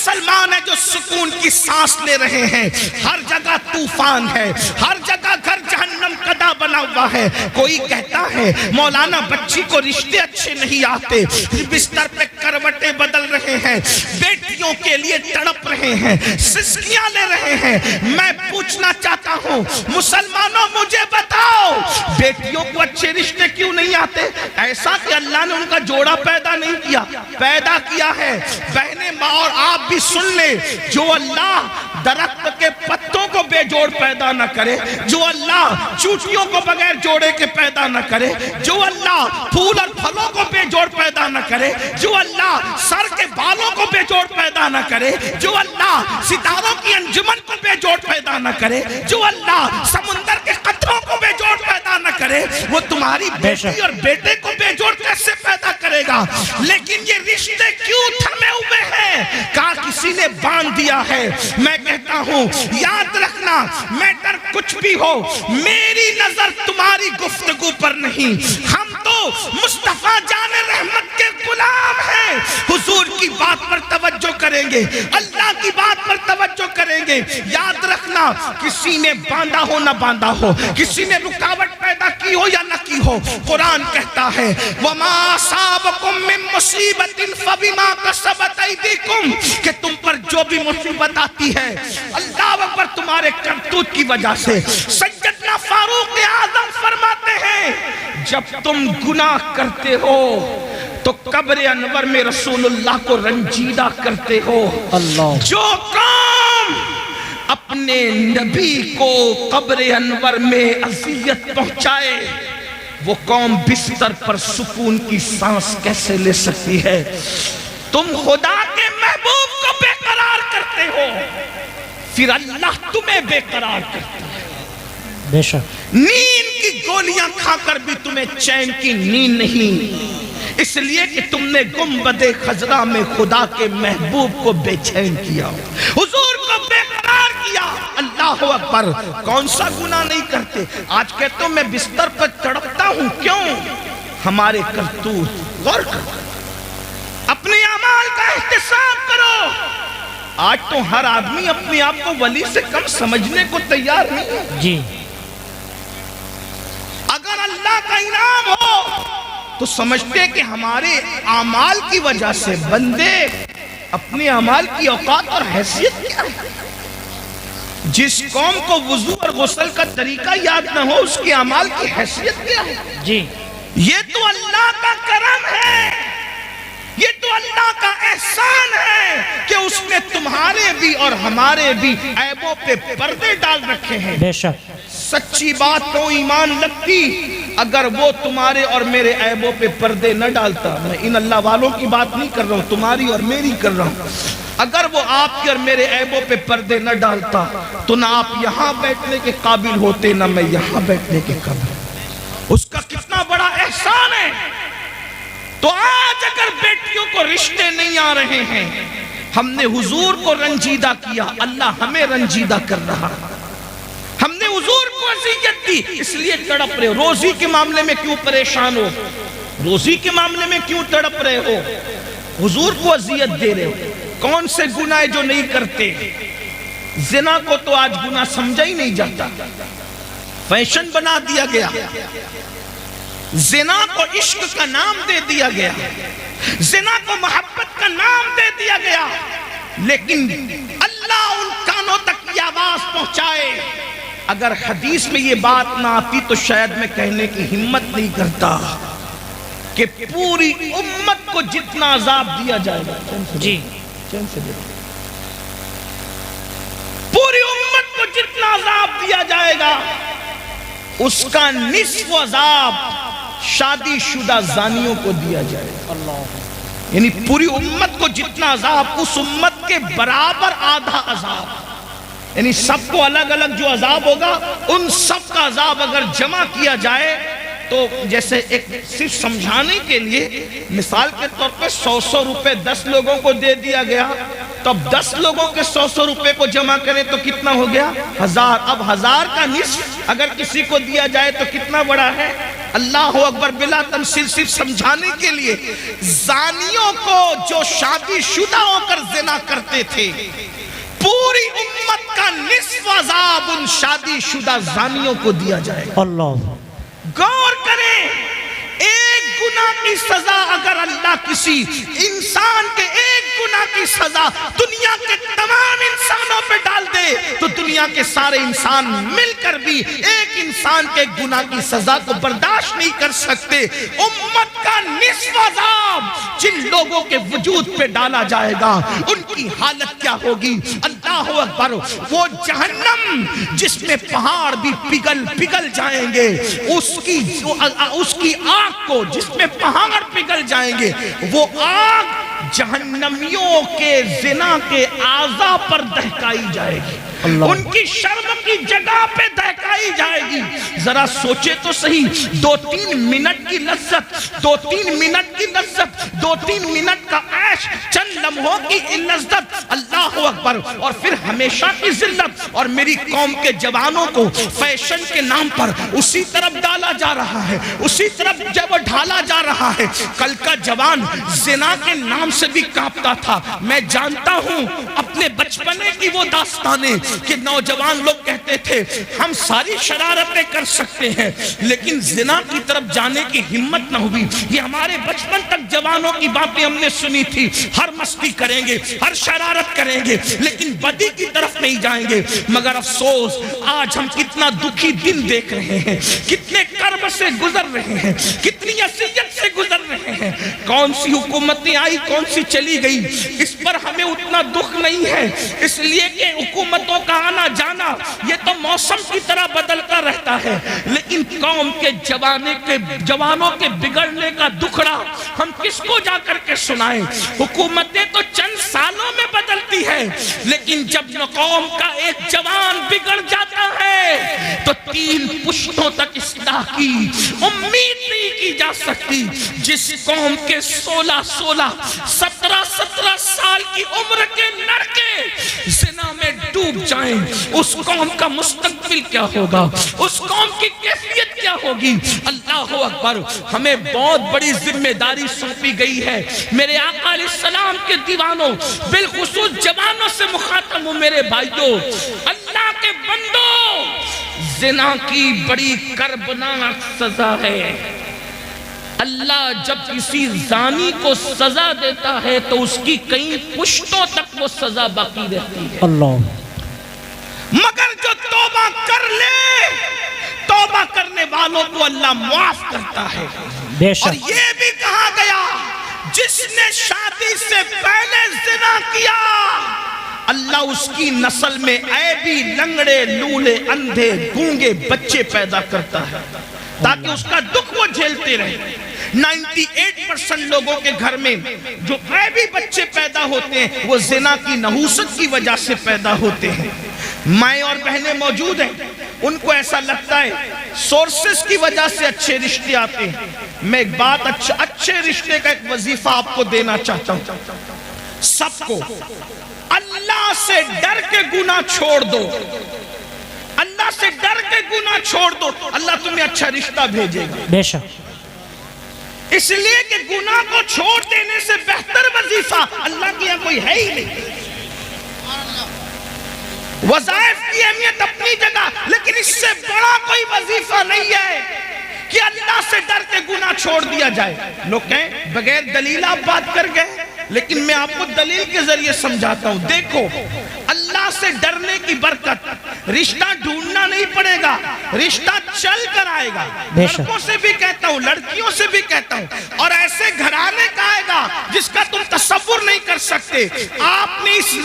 مسلمان ہیں جو سکون کی سانس لے رہے ہیں. ہر جگہ طوفان ہے, ہر جگہ گھر جہنم کدا بنا ہوا ہے. کوئی کہتا ہے مولانا بچی کو رشتے اچھے نہیں آتے, بستر پہ کروٹیں بدل رہے ہیں, بیٹیوں کے لیے تڑپ رہے ہیں, سسکیاں لے رہے ہیں. میں پوچھنا چاہتا ہوں مسلمانوں, مجھے بتاؤ بیٹیوں کو اچھے رشتے کیوں نہیں آتے؟ ایسا کہ اللہ نے ان کا جوڑا پیدا نہیں کیا, پیدا کیا ہے. بہنیں ماں اور آپ بھی سن لیں, جو اللہ درخت کے پتوں کو بے جوڑ پیدا نہ کرے, جو اللہ چوٹیوں کو بغیر جوڑے کے پیدا نہ کرے, جو اللہ پھول اور پھلوں کو بے جوڑ پیدا نہ کرے, جو اللہ سر کے بالوں کو بے جوڑ پیدا نہ کرے, جو اللہ ستاروں کی انجمن کو بے جوڑ پیدا نہ کرے, جو اللہ سمندر کے قطروں کو بے جوڑ پیدا نہ کرے, وہ تمہاری بیٹی اور بیٹے کو بے جوڑ کیسے پیدا کرے گا؟ لیکن یہ رشتے کیوں تھمے ہوئے ہیں؟ کہا کسی نے باندھ دیا ہے. میں کہتا ہوں یاد رکھنا, میٹر کچھ بھی ہو, میری نظر تمہاری گفتگو پر نہیں. ہم تو مصطفیٰ جان رحمت کے غلام ہیں. حضور کی بات پر توجہ کریں گے, اللہ کی بات پر توجہ کریں گے. یاد رکھنا, کسی نے باندھا ہو نہ باندھا ہو, کسی نے رکاوٹ پیدا کی ہو یا نہ کی ہو, قرآن کہتا ہے وَمَا أَصَابَكُم مِّن مُّصِيبَةٍ فَبِمَا كَسَبَتْ أَيْدِيكُمْ, کہ تم پر جو بھی مصیبت آتی ہے اللہ اکبر تمہارے کرتوت کی وجہ سے. سیدنا فاروق اعظم فرماتے ہیں جب تم گناہ کرتے ہو تو قبر انور میں رسول اللہ کو رنجیدہ کرتے ہو. جو قوم اپنے نبی کو قبر انور میں اذیت پہنچائے, وہ قوم بستر پر سکون کی سانس کیسے لے سکتی ہے؟ تم خدا کے محبوب کو بے قرار کرتے ہو, پھر اللہ تمہیں بے قرار کرتا ہے. بے شک نیند کی گولیاں کھا کر بھی تمہیں چین کی نیند نہیں, اس لیے کہ تم نے گنبد خضرا میں خدا کے محبوب کو بے چین کیا, حضور کو بے قرار کیا. اللہ اکبر, کون سا گناہ نہیں کرتے؟ آج کہتا ہوں میں بستر پر تڑپتا ہوں, کیوں؟ ہمارے کرتوت. غور کرو, اپنے اعمال کا احتساب کرو. آج تو ہر آدمی اپنے آپ کو ولی سے کم سمجھنے کو تیار نہیں جی. اگر اللہ کا انعام ہو تو سمجھتے کہ ہمارے اعمال کی وجہ سے بندے اپنے اعمال کی اوقات اور حیثیت کیا ہے. جس قوم کو وضو اور غسل کا طریقہ یاد نہ ہو, اس کے اعمال کی حیثیت کیا ہے؟ جی. یہ تو اللہ کا کرم ہے, یہ تو اللہ کا احسان ہے کہ اس نے تمہارے بھی اور ہمارے بھی عیبوں پہ پردے ڈال رکھے ہیں. بے شک سچی بات تو ایمان لگتی اگر وہ تمہارے اور میرے عیبوں پہ پردے نہ ڈالتا. میں ان اللہ والوں کی بات نہیں کر رہا ہوں, تمہاری اور میری کر رہا ہوں. اگر وہ آپ کے اور میرے عیبوں پہ پردے نہ ڈالتا تو نہ آپ یہاں بیٹھنے کے قابل ہوتے, نہ میں یہاں بیٹھنے کے قابل. اس کا کتنا بڑا احسان ہے. تو آج اگر بیٹیوں کو رشتے نہیں آ رہے ہیں, ہم نے حضور کو رنجیدہ کیا, اللہ ہمیں رنجیدہ کر رہا. ہم نے حضور کو اذیت دی, اس لیے تڑپ رہے ہو. روزی کے معاملے میں کیوں پریشان ہو؟ روزی کے معاملے میں کیوں تڑپ رہے ہو؟ حضور کو اذیت دے رہے ہو. کون سے گناہ جو نہیں کرتے؟ زنا کو تو آج گناہ سمجھا ہی نہیں جاتا, فیشن بنا دیا گیا. زنا کو عشق کا نام دے دیا گیا, زنا کو محبت کا نام دے دیا گیا. لیکن اللہ ان کانوں تک یہ آواز پہنچائے. اگر حدیث میں یہ بات نہ آتی تو شاید میں کہنے کی ہمت نہیں کرتا کہ پوری امت کو جتنا عذاب دیا جائے گا, جی پوری امت کو جتنا عذاب دیا جائے گا اس کا نصف عذاب شادی شدہ زانیوں کو دیا جائے گا. یعنی پوری امت کو جتنا عذاب, اس امت کے برابر آدھا عذاب. یعنی سب کو الگ الگ جو عذاب ہوگا, ان سب کا عذاب اگر جمع کیا جائے تو جیسے ایک صرف سمجھانے کے لیے مثال کے طور پہ 100 روپے 10 لوگوں کو دے دیا گیا, تو اب 10 لوگوں کے 100 روپے کو جمع کریں تو کتنا ہو گیا؟ 1000. اب 1000 کا نصف اگر کسی کو دیا جائے تو کتنا بڑا ہے؟ اللہ اکبر، بلا تمثیل صرف سمجھانے کے لیے، زانیوں کو جو شادی شدہ ہو کر زنا کرتے تھے، پوری امت کا نصف عذاب ان شادی شدہ زانیوں کو دیا جائے گا۔ اللہ، غور کریں، ایک گناہ کی سزا اگر اللہ کسی انسان کے ایک گناہ کی سزا دنیا کے تمام انسانوں پہ ڈال دے تو دنیا کے سارے انسان مل کر بھی ایک انسان کے گناہ کی سزا کو برداشت نہیں کر سکتے۔ امت کا نصف عذاب جن لوگوں کے وجود پہ ڈالا جائے گا ان کی حالت کیا ہوگی؟ اللہ اکبر، وہ جہنم جس میں پہاڑ بھی پگھل جائیں گے، اس کی آگ کو جس میں پہاڑ پگھل جائیں گے، وہ آگ جہنمیوں کے زنا کے اعضاء پر دہکائی جائے گی، ان کی شرم کی جگہ پہ دہکائی جائے گی۔ ذرا سوچے تو صحیح، 2-3 منٹ کی لذت، 2-3 منٹ کی لذت، 2-3 منٹ کا عیش، چند لمحوں کی لذت، اللہ اکبر، اور پھر ہمیشہ کی ذلت۔ اور میری قوم کے جوانوں کو فیشن کے نام پر اسی طرف ڈالا جا رہا ہے، اسی طرف جب ڈھالا جا رہا ہے۔ کل کا جوان زنا کے نام سے بھی کانپتا تھا۔ میں جانتا ہوں اپنے بچپنے کی وہ داستانیں کہ نوجوان لوگ کہتے تھے ہم ساری شرارتیں کر سکتے ہیں لیکن زنا کی طرف جانے کی ہمت نہ ہوئی۔ یہ ہمارے بچپن تک جوانوں کی باتیں ہم نے سنی تھی، ہر مستی کریں گے، ہر شرارت کریں گے لیکن بدی کی طرف نہیں جائیں گے۔ مگر افسوس آج ہم کتنا دکھی دن دیکھ رہے ہیں، کتنے کرب سے گزر رہے ہیں، کتنی اذیت سے گزر رہے ہیں۔ کون سی حکومتیں آئی، کون سی چلی گئی، اس پر ہمیں اتنا دکھ نہیں ہے، اس لیے کہ حکومتوں کا آنا جانا یہ تو موسم کی طرح بدلتا رہتا ہے، لیکن قوم کے جوانوں کے بگڑنے کا دکھڑا ہم کس کو جا کر کے سنائیں؟ حکومتیں تو چند سالوں میں بدلتی ہے لیکن جب قوم کا ایک جوان بگڑ جاتا ہے تو 3 پشتوں تک اصلاح کی امید نہیں کی جا سکتی۔ جس قوم کے 16 17 سال کی عمر کے لڑکے زنا میں ڈوب جائیں، اس قوم کا مستقبل کیا ہوگا، اس قوم کی کیفیت کیا ہوگی؟ اللہ اکبر، ہمیں بہت بڑی ذمہ داری سونپی گئی ہے۔ میرے آقا علیہ السلام کے دیوانوں، بالخصوص جوانوں سے مخاطب ہوں میرے بھائیوں، اللہ کے بندوں، زنا کی بڑی کربناک سزا ہے۔ اللہ جب کسی زانی کو سزا دیتا ہے تو اس کی کئی پشتوں تک وہ سزا باقی رہتی ہے۔ اللہ، مگر جو توبہ کر لے، توبہ کرنے والوں کو اللہ معاف کرتا ہے۔ بے شک، اور یہ بھی کہا گیا جس نے شادی سے پہلے زنا کیا اللہ اس کی نسل میں عیبی، لنگڑے، لولے، اندھے، گونگے بچے پیدا کرتا ہے تاکہ اس کا دکھ وہ جھیلتے رہے۔ 98% لوگوں کے گھر میں جو عیبی بچے پیدا ہوتے ہیں وہ زنا کی نحوست کی وجہ سے پیدا ہوتے ہیں۔ مائیں اور بہنیں موجود ہیں، ان کو ایسا لگتا ہے سورسز کی وجہ سے اچھے رشتے آتے ہیں۔ میں ایک بات اچھے رشتے کا ایک وظیفہ آپ کو دینا چاہتا ہوں، سب کو اللہ سے ڈر کے گناہ چھوڑ دو، اللہ سے ڈر کے گناہ چھوڑ دو، اللہ تمہیں اچھا رشتہ بھیجے گا۔ بے شک، اس لیے کہ گناہ کو چھوڑ دینے سے بہتر وظیفہ اللہ کی یہاں کوئی ہے ہی نہیں۔ وظائف کی اہمیت اپنی جگہ، لیکن اس سے بڑا کوئی وظیفہ نہیں ہے کہ اللہ سے ڈر کے گناہ چھوڑ دیا جائے۔ لوگ کہیں بغیر دلیل آپ بات کر گئے، لیکن میں آپ کو دلیل کے ذریعے سمجھاتا ہوں۔ دیکھو، اللہ سے ڈرنے کی برکت، رشتہ ڈھونڈنا نہیں پڑے گا، رشتہ چل کر آئے گا۔ لڑکوں سے بھی کہتا ہوں، لڑکیوں سے بھی کہتا ہوں، اور ایسے گھرانے کا آئے گا جس کا تم تصور نہیں کر سکتے۔ آپ نے اس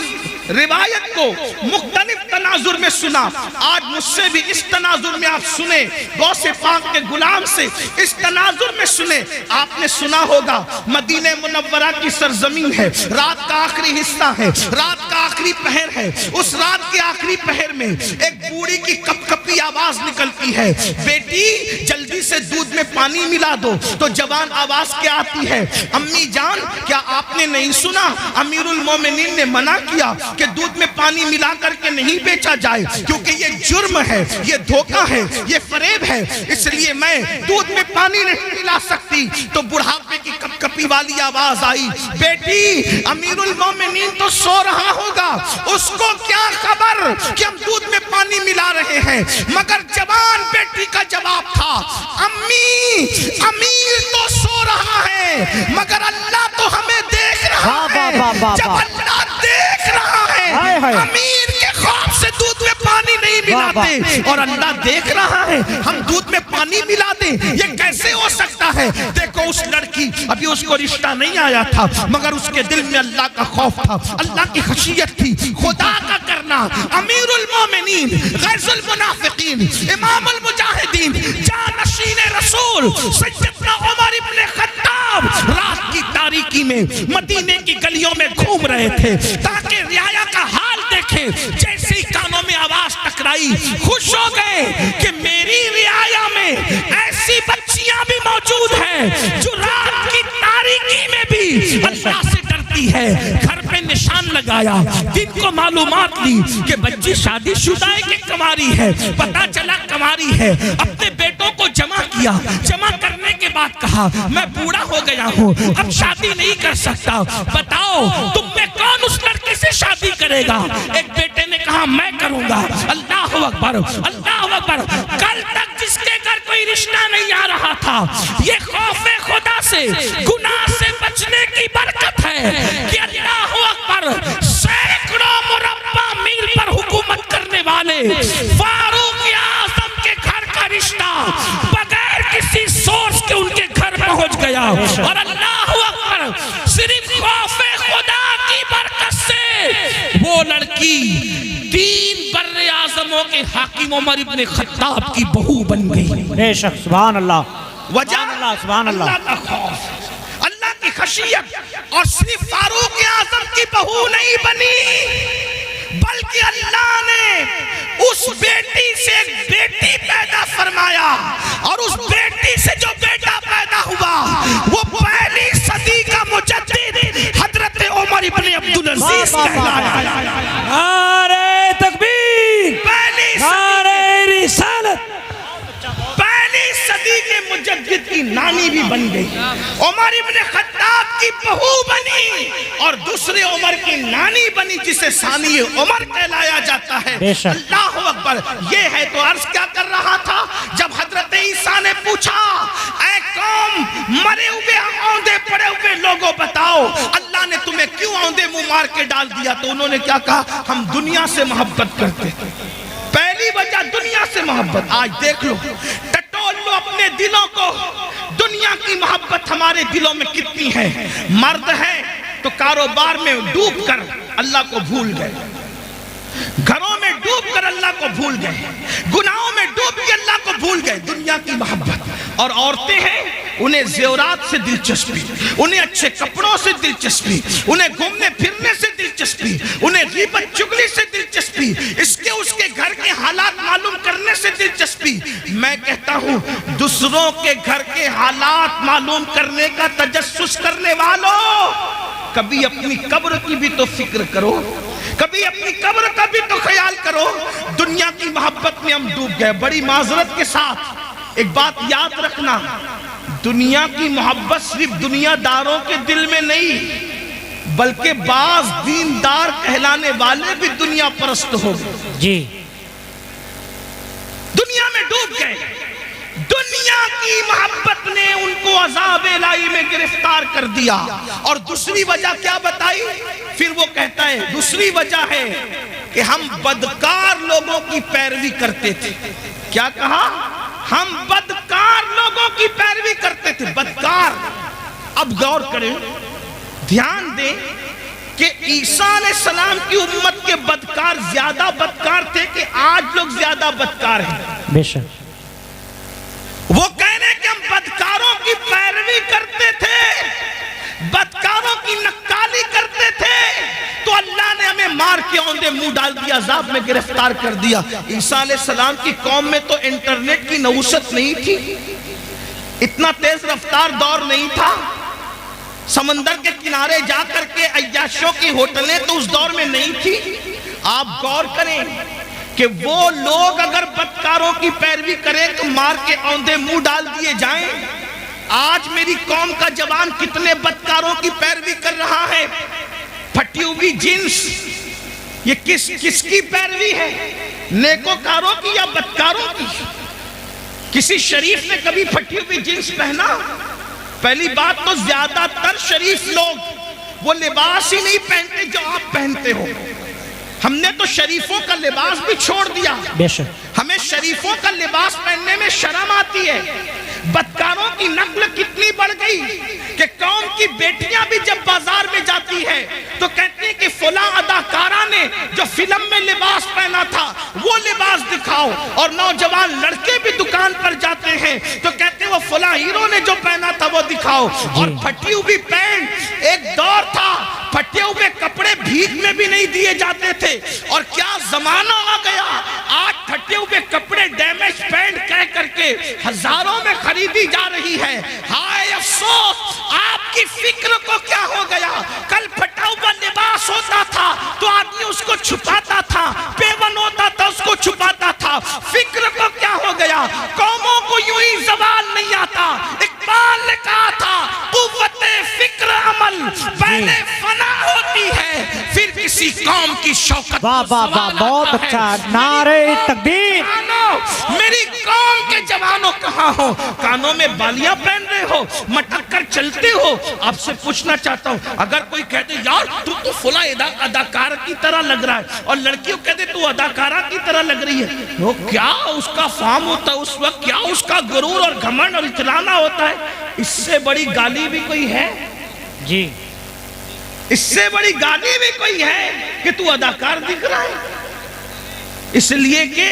روایت کو مختلف تناظر میں سنا، آج مجھ سے بھی اس تناظر میں آپ سنیں، غوث پاک کے غلام سے اس تناظر میں سنیں۔ آپ نے سنا ہوگا مدینہ منورہ کی سرزمین ہے، رات کا آخری حصہ ہے، رات کا آخری پہر ہے، اس رات کے آخری پہر میں ایک بوڑھی کی کپ کپی آواز نکلتی ہے، بیٹی جلدی سے دودھ میں پانی ملا دو۔ تو جوان آواز کیا آتی ہے، امی جان کیا آپ نے نہیں سنا امیر المومنین نے منع کیا کہ دودھ میں پانی ملا کر کے نہیں بیچا جائے، کیونکہ یہ جرم ہے، یہ دھوکہ ہے، یہ فریب ہے، اس لیے میں دودھ میں پانی نہیں ملا سکتی۔ تو بڑھاپے کی کپ کپی والی آواز آئی، بیٹی امیر المومنین تو سو رہا ہوگا، اس کو کیا خبر کہ ہم دودھ میں پانی ملا رہے ہیں۔ مگر جوان بیٹی کا جواب تھا، امی امیر تو سو رہا ہے مگر اللہ تو ہمیں دیکھ رہا ہے۔ جب اللہ دیکھ رہا ہے امیر کے خواب سے دودھ میں پانی نہیں ملاتے، اور اللہ دیکھ رہا ہے ہم دودھ میں پانی ملا دیں، یہ کیسے ہو سکتا ہے؟ دیکھو اس لڑکی ابھی اس کو رشتہ نہیں آیا تھا، مگر اس کے دل میں اللہ کا خوف تھا، اللہ کی خشیت تھی، خدا کا کرنا۔ امیر المومنین، غیظ المنافقین، امام المجاہدین، جانشین رسول سیدنا عمر ابن خطاب رات کی تاریکی میں مدینے کی گلیوں میں گھوم رہے تھے تاکہ رعایا کا حال دیکھیں۔ جیسے ہی کانوں میں آواز ٹکرائی، خوش ہو گئے کہ میری رعایا میں ایسی بچیاں بھی موجود ہیں جو رات کی تاریکی میں بھی اللہ سے ڈرتی ہے۔ گھر پہ نشان لگایا، دن کو معلومات لی کہ بچی شادی شدہ ہے کہ کنواری ہے، پتہ چلا کنواری ہے۔ اپنے بیٹوں کو جمع کیا، جمع کرنے کے بعد کہا میں بوڑھا ہو گیا ہوں، اب شادی نہیں کر سکتا، بتاؤ تم میں کون اس لڑکے سے شادی کرے گا؟ ایک بیٹے نے کہا میں کروں گا۔ اللہ اکبر، اللہ اکبر۔ کل تک جس کے گھر کوئی رشتہ نہیں آ رہا تھا، یہ خوف خدا سے، گناہ سے بچنے کی برکت ہے کہ اللہ اکبر سینکڑوں مربع میل پر حکومت کرنے والے فاروق اعظم کے گھر کا رشتہ بغیر کسی سورس کے ان کے گھر پہنچ گیا، اور اللہ اکبر صرف خوف خدا کی برکت سے وہ لڑکی 3 بر اعظموں کے حاکم عمر ابن خطاب کی بہو بن گئی۔ بے شک، سبحان اللہ، وجہ سبحان اللہ، اللہ کا خوف، اللہ کی خشیت۔ اور صرف فاروق اعظم کی بہو نہیں بنی، بلکہ اللہ نے اس بیٹی سے ایک بیٹی پیدا فرمایا، اور اس بیٹی سے جو بیٹا پیدا ہوا وہ پہلی صدی کا مجدد حضرت عمر ابن عبدالعزیز کہلایا۔ نعرہ تکبیر، نعرہ رسالت۔ پہلی صدی کے مجدد کی نانی بھی بن گئی، عمر ابن خطاب کی بہو بنی، اور دوسرے عمر کی نانی بنی جسے ثانی عمر کہلایا جاتا ہے۔ اللہ اکبر۔ یہ ہے تو عرض کیا کر رہا تھا جب حضرت عیسیٰ نے پوچھا اے قوم مرے ہوئے اوندے پڑے ہوئے لوگوں بتاؤ اللہ نے تمہیں کیوں اوندے منہ مار کے ڈال دیا؟ تو انہوں نے کیا کہا، ہم دنیا سے محبت کرتے ہیں۔ پہلی وجہ دنیا سے محبت۔ آج دیکھ لو، ٹٹول لو اپنے دلوں کو، دنیا کی محبت ہمارے دلوں میں کتنی ہے۔ مرد ہے تو کاروبار میں ڈوب کر اللہ کو بھول گئے، گھروں میں ڈوب کر اللہ کو بھول گئے، گناہوں میں ڈوب کے اللہ کو بھول گئے، دنیا کی محبت۔ اور عورتیں ہیں، انہیں زیورات سے دلچسپی، انہیں اچھے کپڑوں سے دلچسپی، انہیں گھومنے پھرنے سے دلچسپی، انہیں غیبت چگلی سے دلچسپی، اس کے گھر کے حالات معلوم کرنے سے دلچسپی۔ میں کہتا ہوں دوسروں کے گھر کے حالات معلوم کرنے کا تجسس کرنے والوں، کبھی اپنی قبر کی بھی تو فکر کرو، کبھی اپنی قبر کا بھی تو خیال کرو۔ دنیا کی محبت میں ہم ڈوب گئے۔ بڑی معذرت کے ساتھ ایک بات یاد رکھنا، دنیا کی محبت صرف دنیا داروں کے دل میں نہیں، بلکہ بعض دیندار کہلانے والے بھی دنیا پرست ہو گئے، جی دنیا میں ڈوب گئے۔ دنیا کی محبت نے ان کو عذاب الہی میں گرفتار کر دیا۔ اور دوسری وجہ کیا بتائی؟ پھر وہ کہتا ہے دوسری وجہ ہے کہ ہم بدکار لوگوں کی پیروی کرتے تھے۔ کیا کہا؟ ہم بدکار لوگوں کی پیروی کرتے تھے۔ بدکار، اب غور کریں، دھیان دیں کہ عیسیٰ علیہ السلام کی امت کے بدکار زیادہ بدکار تھے کہ آج لوگ زیادہ بدکار ہیں؟ بے شک۔ وہ کہنے کہ ہم بدکاروں کی پیروی کرتے تھے، بدکاروں کی نکالی کرتے تھے، تو اللہ نے ہمیں مار کے اوندے منہ ڈال دیا، عذاب میں گرفتار کر دیا۔ عیسیٰ علیہ السلام کی قوم میں تو انٹرنیٹ کی نوست نہیں تھی، اتنا تیز رفتار دور نہیں تھا، سمندر کے کنارے جا کر کے عیاشوں کی ہوٹلیں تو اس دور میں نہیں تھی۔ آپ غور کریں کہ وہ لوگ اگر بدکاروں کی پیروی کریں تو مار کے اوندے منہ ڈال دیے جائیں۔ آج میری قوم کا جوان کتنے بدکاروں کی پیروی کر رہا ہے، پھٹی ہوئی جنس، یہ کس کی پیروی ہے؟ نیکوکاروں کی یا بدکاروں کی؟ کسی شریف نے کبھی پھٹی ہوئی جنس پہنا؟ پہلی بات تو زیادہ تر شریف لوگ وہ لباس ہی نہیں پہنتے جو آپ پہنتے ہو۔ ہم نے تو شریفوں کا لباس بھی چھوڑ دیا، بے شک ہمیں شریفوں کا لباس پہننے میں شرم آتی ہے۔ بدکاروں کی نقل کتنی بڑھ گئی کہ قوم کی بیٹیاں بھی جب بازار میں جاتی ہے تو کہتی ہیں کہ فلاں اداکارہ نے جو فلم میں لباس پہنا تھا وہ لباس دکھاؤ، اور نوجوان لڑکے بھی دکان پر جاتے ہیں تو کہتے ہیں وہ فلاں ہیرو نے جو پہنا تھا وہ دکھاؤ۔ اور پھٹی ہوئی پینٹ، ایک دور تھا پھٹے ہوئے کپڑے بھیک میں بھی نہیں دیے جاتے تھے، اور کیا زمانہ آ گیا، آج پھٹے ہوئے کپڑے ڈیمیج پینٹ کہہ کر کے ہزاروں میں خریدی جا رہی ہے۔ ہائے افسوس، آپ کی فکر کو کیا ہو گیا؟ کل پھٹا ہوا لباس ہوتا تھا تو آدمی اس کو چھپاتا تھا، پیون ہوتا تھا اس کو چھپاتا تھا۔ فکر کو کیا ہو گیا؟ قوموں کو یوں ہی زوال نہیں آتا۔ اقبال نے کہا تھا قوت فکر عمل پہلے فنا ہوتی ہے پھر کسی قوم کی شوکت۔ واہ واہ واہ، بہت اچھا، نعرہ تکبیر۔ میری قوم کے جوانوں کہاں ہو؟ کانوں میں بالیاں پہن رہے ہو، مٹک کر چلتے ہو۔ آپ سے پوچھنا چاہتا ہوں، اگر کوئی کہتے یار تو فلاں اداکار کی طرح لگ رہا ہے، اور لڑکیوں کہتے تو اداکارہ کی طرح لگ رہی ہے، وہ کیا اس کا فام ہوتا ہے اس وقت، کیا اس کا غرور اور گھمنڈ اور اطلانا ہوتا ہے؟ اس سے بڑی گالی بھی کوئی ہے؟ جی، اس سے بڑی گالی بھی کوئی ہے کہ تو اداکار دکھ رہا ہے؟ اس لیے کہ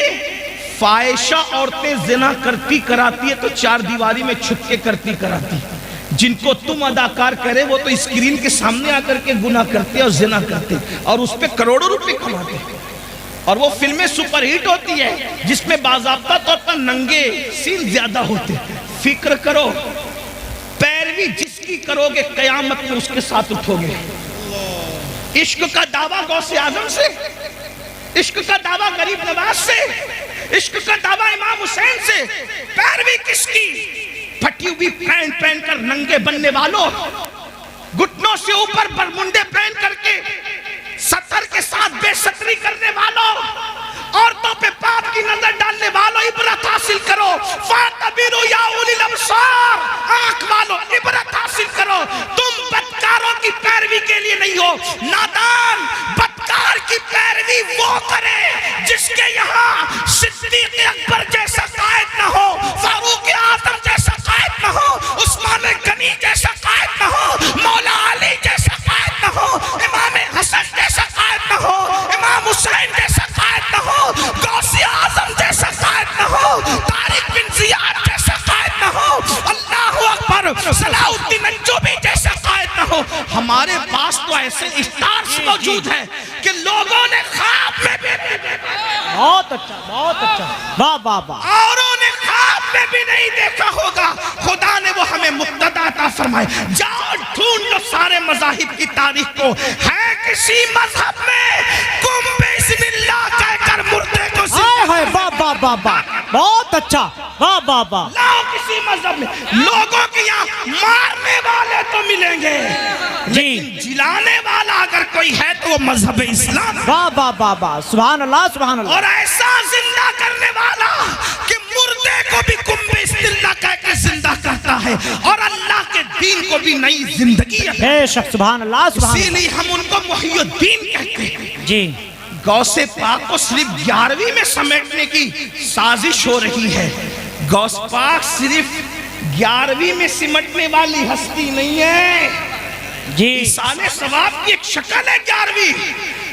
فاحشہ عورتیں زنا کرتی کراتی ہے تو چار دیواری میں چھپ کے کرتی کراتی، جن کو تم اداکار کرے وہ تو اسکرین کے سامنے آ کر کے گناہ کرتے اور زنا کرتے اور اس پہ کروڑوں روپے کماتے، اور وہ فلمیں سپر ہٹ ہوتی ہے جس میں باضابطہ طور پر ننگے سین زیادہ ہوتے۔ فکر کرو، پیروی جس کی کرو گے قیامت میں اس کے ساتھ اٹھو گے۔ عشق کا دعویٰ غوث اعظم سے، عشق کا دعویٰ غریب نواز سے، عشق کا دعویٰ امام حسین سے، پیروی کس کی؟ پھٹی ہوئی پینٹ پہن کر ننگے بننے والوں، گھٹنوں سے اوپر برمنڈے پہن کر کے سطر کے ساتھ بے ستری کرنے والوں، عورتوں پہ پاپ کی نظر ڈالنے والوں، عبرت حاصل کرو۔ فَاعْتَبِرُوا يَا أُولِي الْأَبْصَارِ، آنکھ والوں عبرت حاصل کرو۔ تم بدکاروں کی پیروی کے لیے نہیں ہو۔ نادان بدکار کی پیروی وہ کرے جس کے یہاں صدیق اکبر جیسا قائد نہ ہو، فاروق اعظم جیسا قائد نہ ہو، عثمان غنی جیسا قائد نہ ہو، مولا علی جیسا قائد نہ ہو، امام حسن جیسا قائد نہ ہو، امام حسین جیسا قائد نہ ہو، غوث اعظم جیسا قائد نہ ہو، طارق بن زیاد جیسا قائد نہ ہو، اللہ اکبر، صلاح الدین ایوبی جیسا قائد نہ ہو۔ ہمارے پاس تو ایسے اسٹارز موجود ہیں کہ لوگوں نے خواب میں بھی بہت اچھا، بہت اچھا، واہ واہ واہ، اوروں نے خواب میں بھی نہیں دیکھا ہوگا۔ خدا نے وہ ہمیں مقتدیٰ عطا فرمائے۔ جاؤ ڈھونڈ لو سارے مذاہب کی تاریخ کو، ہے کسی مذہب میں قم بسم اللہ کہہ کر مردے کو ہائے ہائے، واہ واہ واہ واہ، بہت اچھا، واہ واہ واہ، لاؤ کسی مذہب میں۔ لوگوں کے یہاں مارنے والے تو ملیں گے لیکن جلانے والا اگر کوئی ہے تو وہ مذہب اسلام ہے۔ واہ واہ واہ واہ، سبحان اللہ سبحان اللہ، اور ایسا زندہ کرنے والا کہ مردے کو بھی قم بسم اللہ کہہ کے زندہ کرتا ہے اور اللہ کے دین کو بھی نئی زندگی ہے۔ بے شک، سبحان اللہ سبحان اسی اللہ، لیے ہم ان کو محی الدین کہتے ہیں۔ جی، غوث پاک کو صرف 11ویں میں سمیٹنے کی سازش ہو رہی ہے۔ غوث پاک صرف 11ویں میں سمٹنے والی ہستی نہیں ہے، جی، ایصال ثواب کی ایک شکل ہے 11ویں،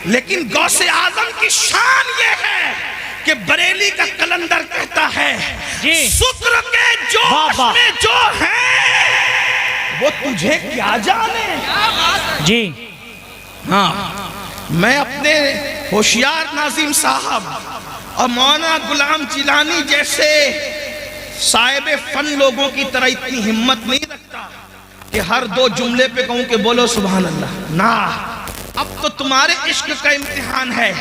لیکن غوث اعظم کی شان یہ ہے کہ بریلی کا کلندر کہتا ہے جی، شکر کے جوش میں جو ہے وہ تجھے کیا جانے۔ جی، ہاں، میں اپنے ہوشیار ناظم صاحب اور مولانا غلام جیلانی جیسے صاحب فن لوگوں کی طرح اتنی ہمت نہیں رکھتا کہ ہر 2 جملے پہ کہوں کہ بولو سبحان اللہ. نا اب تو تمہارے عشق کا امتحان ہے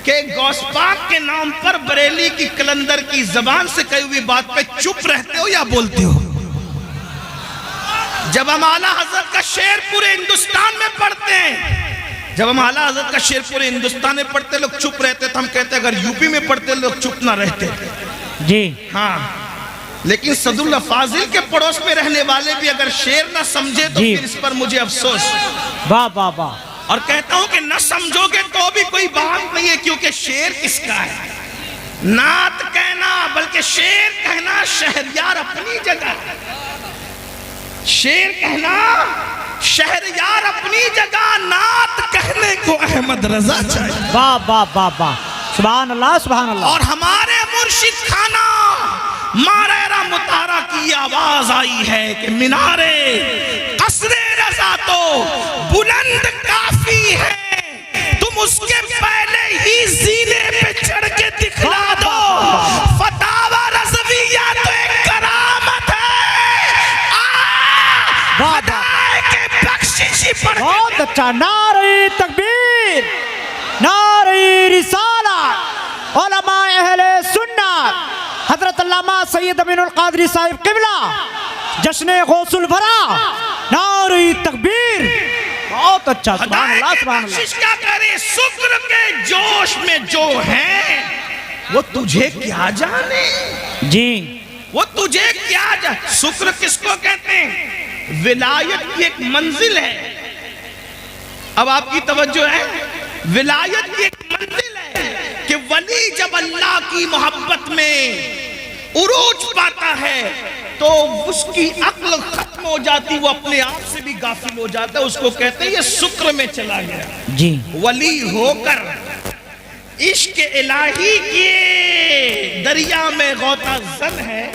کہ غوث پاک کے نام پر بریلی کی کلندر کی زبان سے کہی ہوئی بات پہ چپ رہتے ہو یا بولتے ہو؟ جب ہم اعلیٰ حضرت کا شعر پورے ہندوستان میں پڑھتے ہیں، جب ہم اعلیٰ حضرت کا شعر پورے ہندوستان میں پڑھتے لوگ چپ رہتے تو ہم کہتے اگر یوپی میں پڑھتے لوگ چپ نہ رہتے. جی ہاں، لیکن صد اللہ فاضل کے پڑوس میں رہنے والے بھی اگر شعر نہ سمجھے تو جی پھر اس پر مجھے افسوس. واہ واہ واہ. اور کہتا ہوں کہ نہ سمجھو گے تو بھی کوئی بات نہیں ہے، کیونکہ شعر کس کا ہے؟ نعت کہنا بلکہ شعر کہنا شہریار اپنی جگہ، شعر کہنا شہریار اپنی جگہ، نعت کہنے کو احمد رضا چاہیے. واہ واہ واہ واہ. سبحان اللہ سبحان اللہ. اور ہمارے مرشد خانہ ماریرہ مطارہ کی آواز آئی ہے کہ مینارے قصر رضا تو بلند کافی ہے، تم اس کے پہلے ہی زینے پہ چڑھ کے دکھلا دو. فتاوی رضویہ تو ایک کرامت ہے، خدائے کے بخششی پر. بہت اچھا. نعرہ تکبیر، نعرہ رسالت. علماء اہل سنت حضرت علامہ سید امین القادری صاحب قبلہ جشن غوث الورا. نعرہ تکبیر. بہت اچھا. سبحان اللہ سبحان اللہ. بخشش کیا کرے، شکر کے جوش میں جو ہیں وہ تجھے کیا جانے، جی وہ تجھے کیا جانے. شکر کس کو کہتے ہیں؟ ولایت کی ایک منزل ہے. اب آپ کی توجہ ہے، ولایت کی ایک منزل ہے کہ ولی جب اللہ کی محبت میں عروج پاتا ہے تو اس کی عقل ختم ہو جاتی، وہ اپنے آپ سے بھی غافل ہو جاتا ہے. اس کو کہتے ہیں یہ شکر میں چلا گیا. جی ولی ہو کر عشق الہی کے دریا میں غوطہ زن ہے،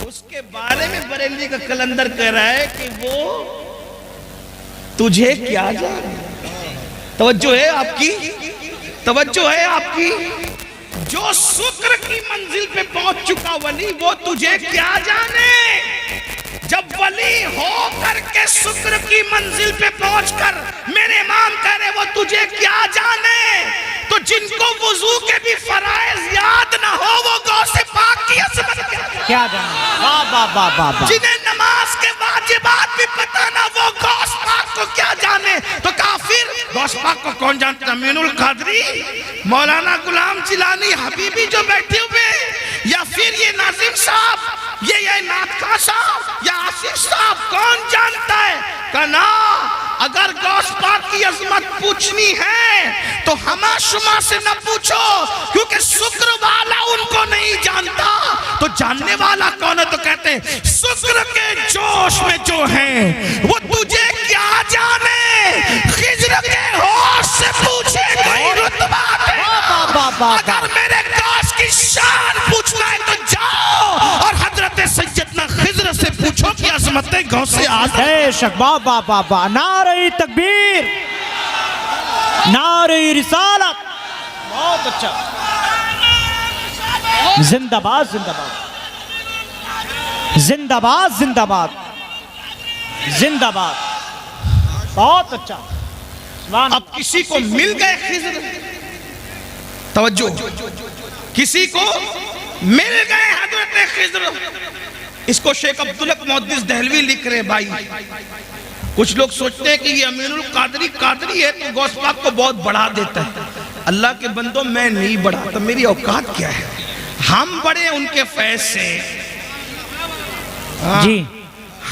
اس کے بارے میں بریلی کا کلندر کہہ رہا ہے کہ وہ تجھے کیا جانے. توجہ ہے آپ کی، توجہ ہے آپ کی. جو شکر کی منزل پہ پہنچ چکا ولی وہ تجھے کیا جانے. جب ولی ہو کر کے شکر کی منزل پہ پہنچ کر میرے امام کہہ رہے وہ تجھے کیا جانے، تو جن کو وضو کے بھی فرائض یاد نہ ہو وہ غوث پاک کی عظمت کیا جانا. واہ واہ واہ واہ واہ. جنہیں نماز کے واجبات بھی پتہ نہ وہ غوث پاک کو کیا جانے. تو کافر غوث پاک کو کون جانتا؟ امین القادری، مولانا غلام جیلانی، حبیبی جو بیٹھے ہوئے، یا پھر یہ ناظم صاحب، یہ نعتخواں صاحب یا آصف صاحب، کون جانتا ہے؟ کہنا اگر غوث پاک کی عظمت پوچھنی ہے تو ہما شما سے نہ پوچھو، کیونکہ شکر والا ان کو نہیں جانتا. تو جاننے والا کون ہے؟ تو کہتے ہیں شکر کے جوش میں جو ہیں وہ تجھے کیا جانے. خضر کے ہوش سے پوچھے کوئی رتبہ دے. اگر میرے غوث کی شان پوچھنا ہے تو جاؤ اور حضرت سیدنا خضر سے پوچھو کہ عظمت غوث اعظم. بے شک. واہ واہ واہ واہ. نعرہ تکبیر، نعرہ رسالت. بہت اچھا. زندہ باد زندہ باد، زندہ باد زندہ باد، زندہ باد. بہت اچھا. اب کسی کو مل گئے خضر، توجہ، کسی کو مل گئے حضرت خضر. اس کو شیخ عبدالحق محدث دہلوی لکھ رہے بھائی. کچھ لوگ سوچتے ہیں کہ یہ امین القادری قادری ہے تو غوث پاک کو بہت بڑھا دیتا ہے. اللہ کے بندوں میں نہیں بڑھاتا، میری اوقات کیا ہے. ہم بڑے ان کے فیض سے. جی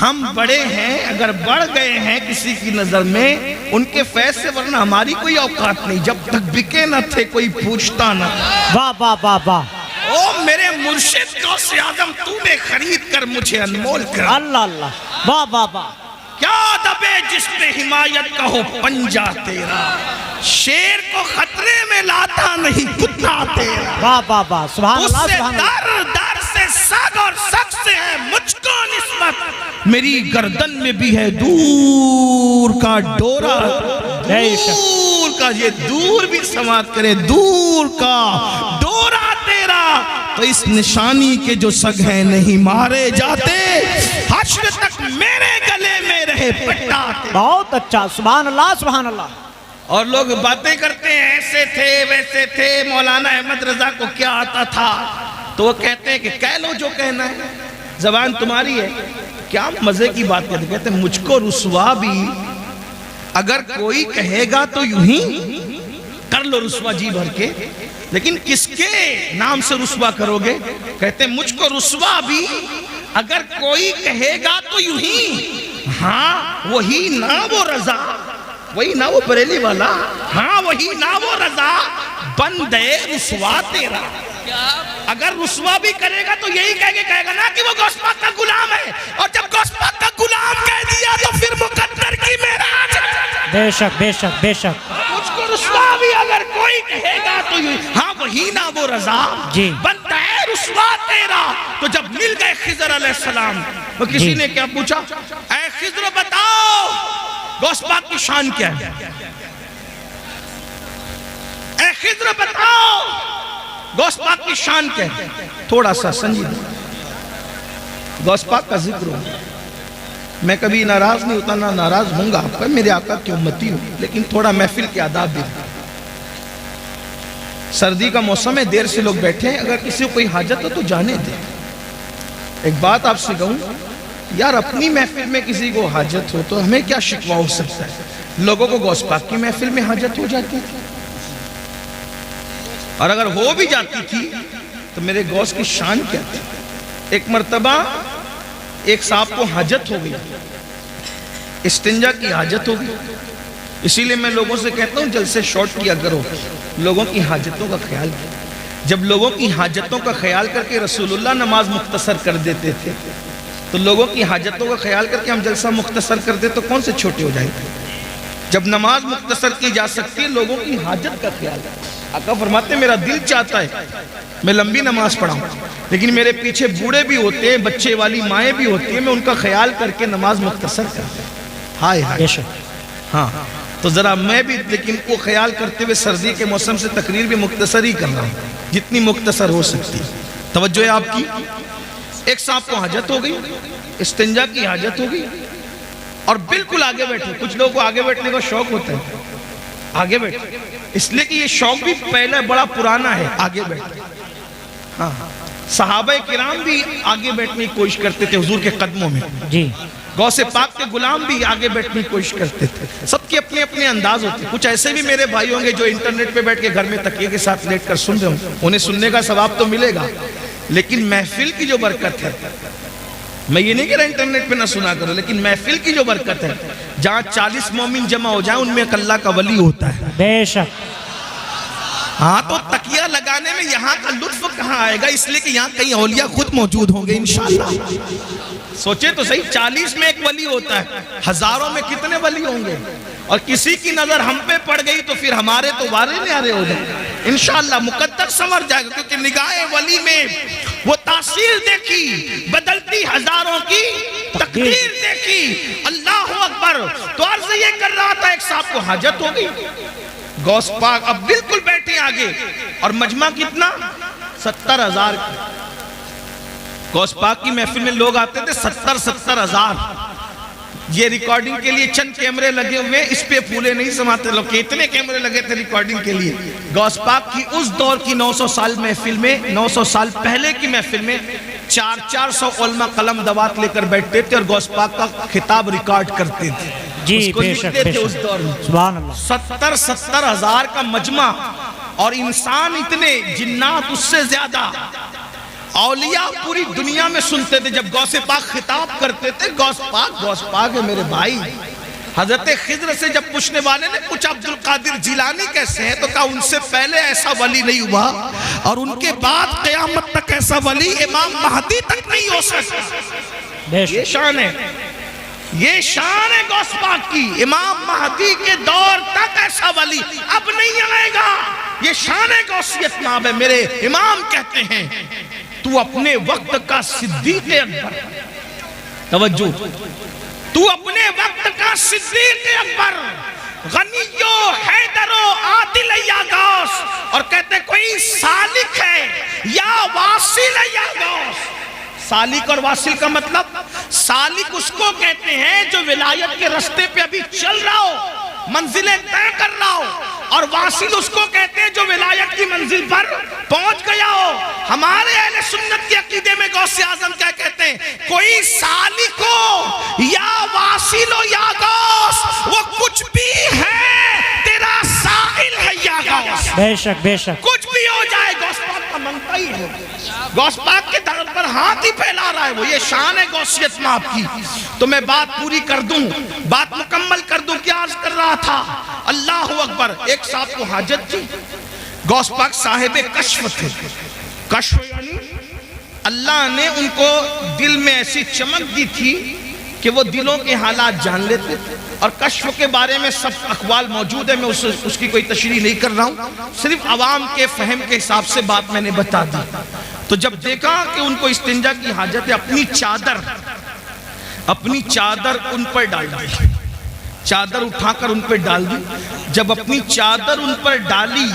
ہم بڑے ہیں، اگر بڑھ گئے ہیں کسی کی نظر میں ان کے فیض سے، ورنہ ہماری کوئی اوقات نہیں. جب تک بکے نہ تھے کوئی پوچھتا نہ. واہ واہ واہ واہ. او میرے مرشد غوث اعظم، تو نے خرید کر مجھے انمول کر. اللہ اللہ. واہ واہ واہ. کیا دبے جس پہ حمایت کا ہو پنجہ تیرا، شیر کو خطرے میں لاتا نہیں کتا تیرا. واہ واہ واہ. سبحان اس اللہ سے سبحان اللہ. در در سے سگ اور سگ سے ہے مجھ کو نسبت، میری گردن میں بھی ہے دور کا ڈورا، بے شک. دور کا کا یہ دور بھی سماعت کرے، دور کا ڈورا تیرا تو اس نشانی کے جو سگ ہیں نہیں مارے جاتے، حشر تک میرے گلے میں رہے پٹا تیرا۔ بہت اچھا، سبحان اللہ سبحان اللہ۔ اور لوگ باتیں کرتے ہیں ایسے تھے ویسے تھے، مولانا احمد رضا کو کیا آتا تھا، تو وہ کہتے ہیں کہ کہہ لو جو کہنا ہے، زبان تمہاری ہے۔ کیا مزے کی بات کرتے، کہتے ہیں مجھ کو رسوا بھی اگر کوئی کہے گا تو یوں ہی کر لو رسوا جی بھر کے، لیکن کس کے نام سے رسوا کرو گے؟ کہتے ہیں مجھ کو رسوا بھی اگر کوئی کہے گا تو یوں ہی، ہاں وہی نا وہ رضا، وہی نا وہ بریلی والا، ہاں وہی نا وہ رضا، بندے رسوا تیرا۔ اگر رسوا بھی کرے گا تو یہی کہے گا نا کہ وہ غوث پاک کا غلام ہے، اور جب غوث پاک کا غلام کہہ دیا تو پھر مقدر کی معراج۔ بے شک بے شک بے شک۔ مجھ کو رسوا بھی اگر کوئی کہے گا تو ہاں وہی نا وہ رضا، جی بندہ ہے رسوا تیرا۔ تو جب مل گئے خضر علیہ السلام، تو کسی نے کیا پوچھا، اے خضر بتاؤ غوث پاک کی شان کیا ہے؟ اے خضر بتاؤ غوث پاک کی شان کیا ہے؟ تھوڑا سا سنجیدہ غوث پاک کا ذکر ہو، میں کبھی ناراض نہیں ہوتا، نہ ناراض ہوں گا آپ پر، میرے آقا کی امتی ہوں، لیکن تھوڑا محفل کے آداب بھی۔ سردی کا موسم ہے، دیر سے لوگ بیٹھے ہیں، اگر کسی کو کوئی حاجت ہو تو جانے دیں۔ ایک بات آپ سے کہوں یار، اپنی محفل میں کسی کو حاجت ہو تو ہمیں کیا شکوہ ہو سکتا ہے؟ لوگوں کو غوث پاک کی محفل میں حاجت ہو جاتی ہے، اور اگر ہو بھی جاتی تھی تو میرے غوث کی شان کیا تھی؟ ایک مرتبہ ایک صاحب کو حاجت ہو گئی، استنجا کی حاجت ہو گئی، اسی لئے میں لوگوں سے کہتا ہوں جلسے شارٹ کیا کرو، لوگوں کی حاجتوں کا خیال کیا۔ جب لوگوں کی حاجتوں کا خیال کر کے رسول اللہ نماز مختصر کر دیتے تھے، تو لوگوں کی حاجتوں کا خیال کر کے ہم جلسہ مختصر کر دیں تو کون سے چھوٹے ہو جائیں گے؟ جب نماز مختصر کی جا سکتی ہے، لوگوں کی حاجت کا خیال ہے۔ آقا فرماتے ہیں میرا دل چاہتا ہے میں لمبی نماز پڑھاؤں، لیکن میرے پیچھے بوڑھے بھی ہوتے ہیں، بچے والی مائیں بھی ہوتی ہیں، میں ان کا خیال کر کے نماز مختصر کرتا ہوں۔ ہائے ہائے، ہاں تو ذرا میں بھی لیکن کو خیال کرتے ہوئے سردی کے موسم سے تقریر بھی مختصر ہی کر رہا ہوں، جتنی مختصر ہو سکتی۔ توجہ ہے آپ کی۔ ایک صاحب کو حاجت ہو گئی، استنجا کی حاجت ہو گئی، اور بالکل آگے بیٹھے۔ کچھ لوگوں کو آگے بیٹھنے کا شوق ہوتا ہے، آگے بیٹھے، اس لیے کہ یہ شوق بھی پہلے بڑا پرانا ہے، آگے بیٹھے۔ ہاں صحابہ کرام بھی آگے بیٹھنے کی کوشش کرتے تھے حضور کے قدموں میں، جی غوث پاک کے غلام بھی آگے بیٹھنے کی کوشش کرتے تھے۔ سب کے اپنے اپنے انداز ہوتے ہیں۔ کچھ ایسے بھی میرے بھائی ہوں گے جو انٹرنیٹ پہ بیٹھ کے گھر میں تکیے کے ساتھ لیٹ کر سن رہے ہوں، انہیں سننے کا ثواب تو ملے گا، لیکن محفل کی جو برکت ہے، میں یہ نہیں کہہ رہا انٹرنیٹ پہ نہ سنا کرو، لیکن محفل کی جو برکت ہے، جہاں 40 مومن جمع ہو جائیں ان میں ایک اللہ کا ولی ہوتا ہے۔ بے شک۔ ہاں تو تکیہ لگانے میں یہاں کا لطف کہاں آئے گا؟ اس لیے کہ یہاں کئی اولیاء خود موجود ہوں گے انشاءاللہ۔ سوچے تو صحیح، 40 میں ایک ولی ہوتا ہے، ہزاروں میں کتنے ولی ہوں گے؟ اور کسی کی نظر ہم پہ پڑ گئی تو پھر ہمارے تو وارے نیارے ہو جائیں انشاءاللہ، مقدر سمر جائے گا، کیونکہ نگاہ ولی میں وہ تاثیر دیکھی، بدلتی ہزاروں کی تقدیر دیکھی۔ اللہ اکبر۔ تو عرض یہ کر رہا تھا، ایک صاحب کو حاجت ہو گئی، غوث پاک اب بالکل بیٹھے آگے، اور مجمع کتنا؟ 70,000 غوث پاک کی محفل میں لوگ آتے تھے 70,000۔ یہ ریکارڈنگ کے لیے چند کیمرے لگے ہوئے، اس پہ پھولے نہیں سماتے لوگ، کتنے کیمرے لگے تھے ریکارڈنگ کے لیے۔ غوث پاک کی اس دور کی 900 سال محفل میں، 900 سال پہلے کی محفل میں 400 علماء قلم دوات لے کر بیٹھتے تھے اور غوث پاک کا خطاب ریکارڈ کرتے تھے، جی اس کو بے شک لکھتے بے تھے اس شک، دور میں۔ سبحان اللہ۔ 70,000 کا مجمع، اور انسان اتنے، جنات اس سے زیادہ، اولیاء پوری دنیا میں سنتے تھے جب غوث پاک خطاب کرتے تھے۔ غوث پاک ہے میرے بھائی۔ حضرت خضر سے جب پوچھنے والے نے پوچھا عبدالقادر جیلانی کیسے ہیں، تو کہا ان سے پہلے ایسا ولی نہیں ہوا، اور ان کے بعد قیامت تک ایسا ولی امام مہدی تک نہیں ہو سکتا۔ یہ شان ہے، یہ شان ہے غوث پاک کی، امام مہدی کے دور تک ایسا ولی اب نہیں آئے گا۔ یہ شان غوثیت نام ہے۔ میرے امام کہتے ہیں تو اپنے وقت کا صدیق اکبر، توجہ، تو اپنے وقت کا صدیق اکبر، غنیو حیدرو عادل یا غوث، اور کہتے کوئی سالک ہے یا واصل یا غوث۔ سالک اور واصل کا مطلب، سالک اس کو کہتے ہیں جو ولایت کے رستے پہ ابھی چل رہا ہو، منزلیں طے کر رہا ہو، اور واصل اس کو کہتے ہیں جو ولایت کی منزل پر پہنچ گیا ہو۔ ہمارے اہل سنت کے عقیدے میں غوث اعظم کیا کہتے ہیں؟ کوئی سالک ہو یا واصل ہو یا غوث، وہ کچھ بھی ہے، تیرا سائل ہے یا غوث۔ بے شک بے شک، کچھ بھی ہو جائے غوث پاک کا منگتا ہی ہے، غوث پاک کے در پر ہاتھ ہی پھیلا رہا ہے وہ۔ یہ شان ہے غوثیت میں آپ کی۔ تو میں بات پوری کر دوں، بات مکمل کر دوں، کیا عرض کر رہا تھا؟ اللہ اکبر۔ ایک صاحب کو حاجت تھی، غوث پاک صاحب کشف تھے۔ کشف یعنی اللہ نے ان کو دل میں ایسی چمک دی تھی کہ وہ دلوں کے حالات جان لیتے تھے، اور کشف کے بارے میں سب اقوال موجود ہے، میں اس کی کوئی تشریح نہیں کر رہا ہوں، صرف عوام کے فہم کے حساب سے بات میں نے بتا دی۔ تو جب دیکھا کہ ان کو استنجا کی حاجت ہے، اپنی چادر ان پر ڈال دی، چادر اٹھا کر ان پر ڈال دی۔ جب اپنی چادر ان پر ڈالی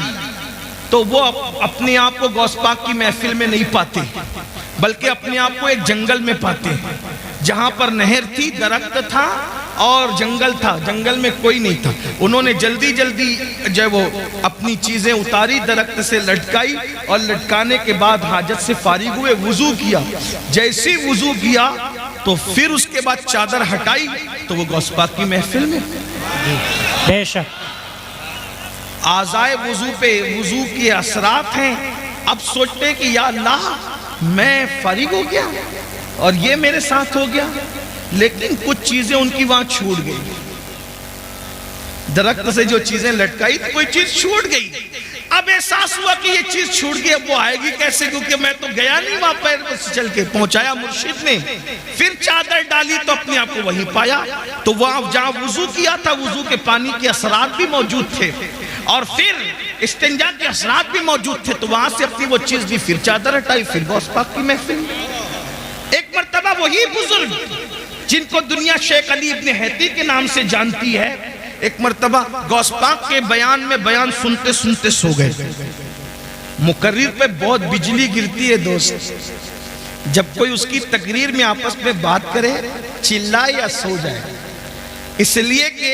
تو وہ اپنے آپ کو غوث پاک کی محفل میں نہیں پاتے، بلکہ اپنے آپ کو ایک جنگل میں پاتے، جہاں پر نہر تھی، درخت تھا اور جنگل تھا، جنگل میں کوئی نہیں تھا۔ انہوں نے جلدی جلدی جو وہ اپنی چیزیں اتاری، درخت سے لٹکائی، اور لٹکانے کے بعد حاجت سے فارغ ہوئے، وضو کیا۔ جیسے وضو کیا تو پھر اس کے بعد چادر ہٹائی تو وہ غوث پاک کی محفل میں۔ بے شک، اعضائے وضو پہ وضو کے اثرات ہیں۔ اب سوچتے ہیں کہ یا اللہ میں فارغ ہو گیا اور یہ میرے ساتھ ہو گیا، لیکن کچھ چیزیں ان کی وہاں چھوٹ گئی۔ درخت سے جو چیزیں لٹکائی تھی کوئی چیز چھوٹ گئی۔ اب احساس ہوا کہ یہ چیز چھوٹ گئی، اب وہ آئے گی کیسے، کیونکہ میں تو گیا نہیں وہاں پیر سے چل کے، پہنچایا مرشد نے۔ پھر چادر ڈالی تو اپنے آپ کو وہیں پایا۔ تو وہاں جہاں وضو کیا تھا، وضو کے پانی کے اثرات بھی موجود تھے، اور پھر استنجا کے اثرات بھی موجود تھے، تو وہاں سے اپنی وہ چیز بھی پھر چادر ہٹائی، پھر غوث پاک کی محفل۔ ایک مرتبہ وہی بزرگ جن کو دنیا شیخ علی ابن حیتی کے نام سے جانتی ہے، ایک مرتبہ غوث پاک کے بیان میں بیان سنتے سنتے سو گئے۔ مقرر پہ بہت بجلی گرتی ہے دوست، جب کوئی اس کی تقریر میں آپس میں بات کرے، چلائے یا سو جائے، اس لیے کہ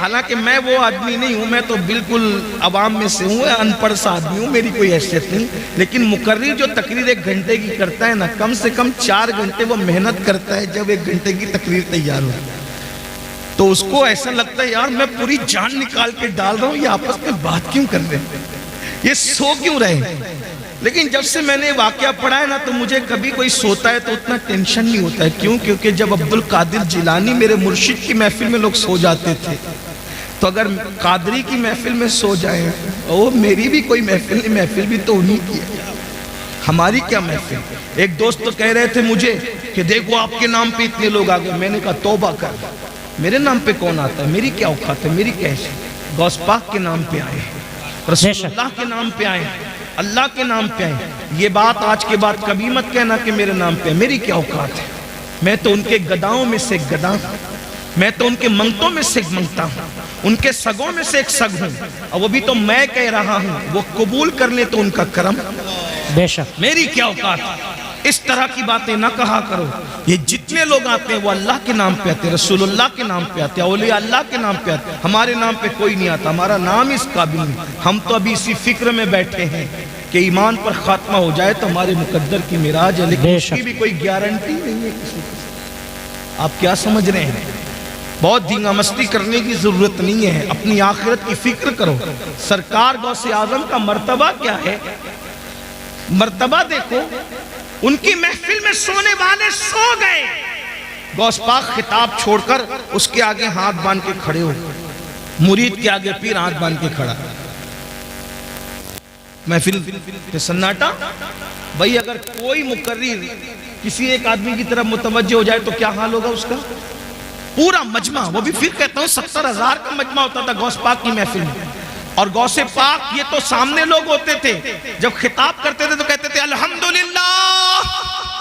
حالانکہ میں وہ آدمی نہیں ہوں، میں تو بالکل عوام میں سے ہوں، ان پڑھ سا آدمی ہوں، میری کوئی حیثیت نہیں، لیکن مقرر جو تقریر 1 گھنٹے کی کرتا ہے نا، کم سے کم 4 گھنٹے وہ محنت کرتا ہے جب 1 گھنٹے کی تقریر تیار ہو، تو اس کو ایسا لگتا ہے یار میں پوری جان نکال کے ڈال رہا ہوں، یہ آپس میں بات کیوں کر رہے ہیں، یہ سو کیوں رہے۔ لیکن جب سے میں نے واقعہ پڑھا ہے نا، تو مجھے کبھی کوئی سوتا ہے تو اتنا ٹینشن نہیں ہوتا ہے۔ کیوں؟ کیونکہ جب عبد القادر جیلانی میرے مرشد کی محفل میں لوگ سو جاتے تھے، تو اگر قادری کی محفل میں سو جائیں، وہ میری بھی کوئی محفل نہیں، محفل بھی تو انہی کی ہے، ہماری کیا محفل۔ ایک دوست تو کہہ رہے تھے مجھے کہ دیکھو آپ کے نام پہ اتنے لوگ آگئے، میں نے کہا توبہ کر، میرے نام پہ کون آتا ہے، میری کیا اوقات ہے، میری کیسے۔ غوث پاک کے نام پہ آئے، رسول اللہ کے نام پہ آئے، اللہ کے نام پہ آئے۔ یہ بات آج کے بعد کبھی مت کہنا کہ میرے نام پہ، میری کیا اوقات ہے، میں تو ان کے گداؤں میں سے ایک گدا ہوں، میں تو ان کے منگتوں میں سے ایک منگتا ہوں، ان کے سگوں میں سے ایک سگ ہوں، اور وہ بھی تو میں کہہ رہا ہوں، وہ قبول کر لیں تو ان کا کرم، بے شک، میری کیا اوقات۔ اس طرح کی باتیں نہ کہا کرو۔ یہ جتنے لوگ آتے ہیں وہ اللہ کے نام پہ آتے ہیں، رسول اللہ کے نام پہ آتے ہیں، اولیاء اللہ کے نام پہ آتے ہیں، ہمارے نام پہ کوئی نہیں آتا، ہمارا نام اس قابل نہیں۔ ہم تو ابھی اسی فکر میں بیٹھے ہیں کہ ایمان پر خاتمہ ہو جائے تو ہمارے مقدر کی معراج ہے، لیکن اس کی بھی کوئی گارنٹی نہیں ہے کسی کو۔ آپ کیا سمجھ رہے ہیں؟ بہت دھینگا مستی کرنے کی ضرورت نہیں ہے، اپنی آخرت کی فکر کرو۔ سرکار غوث اعظم کا مرتبہ کیا ہے؟ مرتبہ دیکھو، ان کی محفل میں سونے والے سو گئے، غوث پاک خطاب چھوڑ کر اس کے آگے ہاتھ باندھ کے کھڑے ہو، مرید کے آگے پیر ہاتھ باندھ کے کھڑا، محفل پہ سناٹا۔ بھئی اگر کوئی مقرر کسی ایک آدمی کی طرف متوجہ ہو جائے تو کیا حال ہوگا اس کا؟ پورا مجمع، وہ بھی پھر کہتا ہوں 70,000 کا مجمع ہوتا تھا غوث پاک کی محفل میں، اور غوث پاک یہ تو سامنے لوگ ہوتے تھے، جب خطاب کرتے تھے تو کہتے تھے الحمدللہ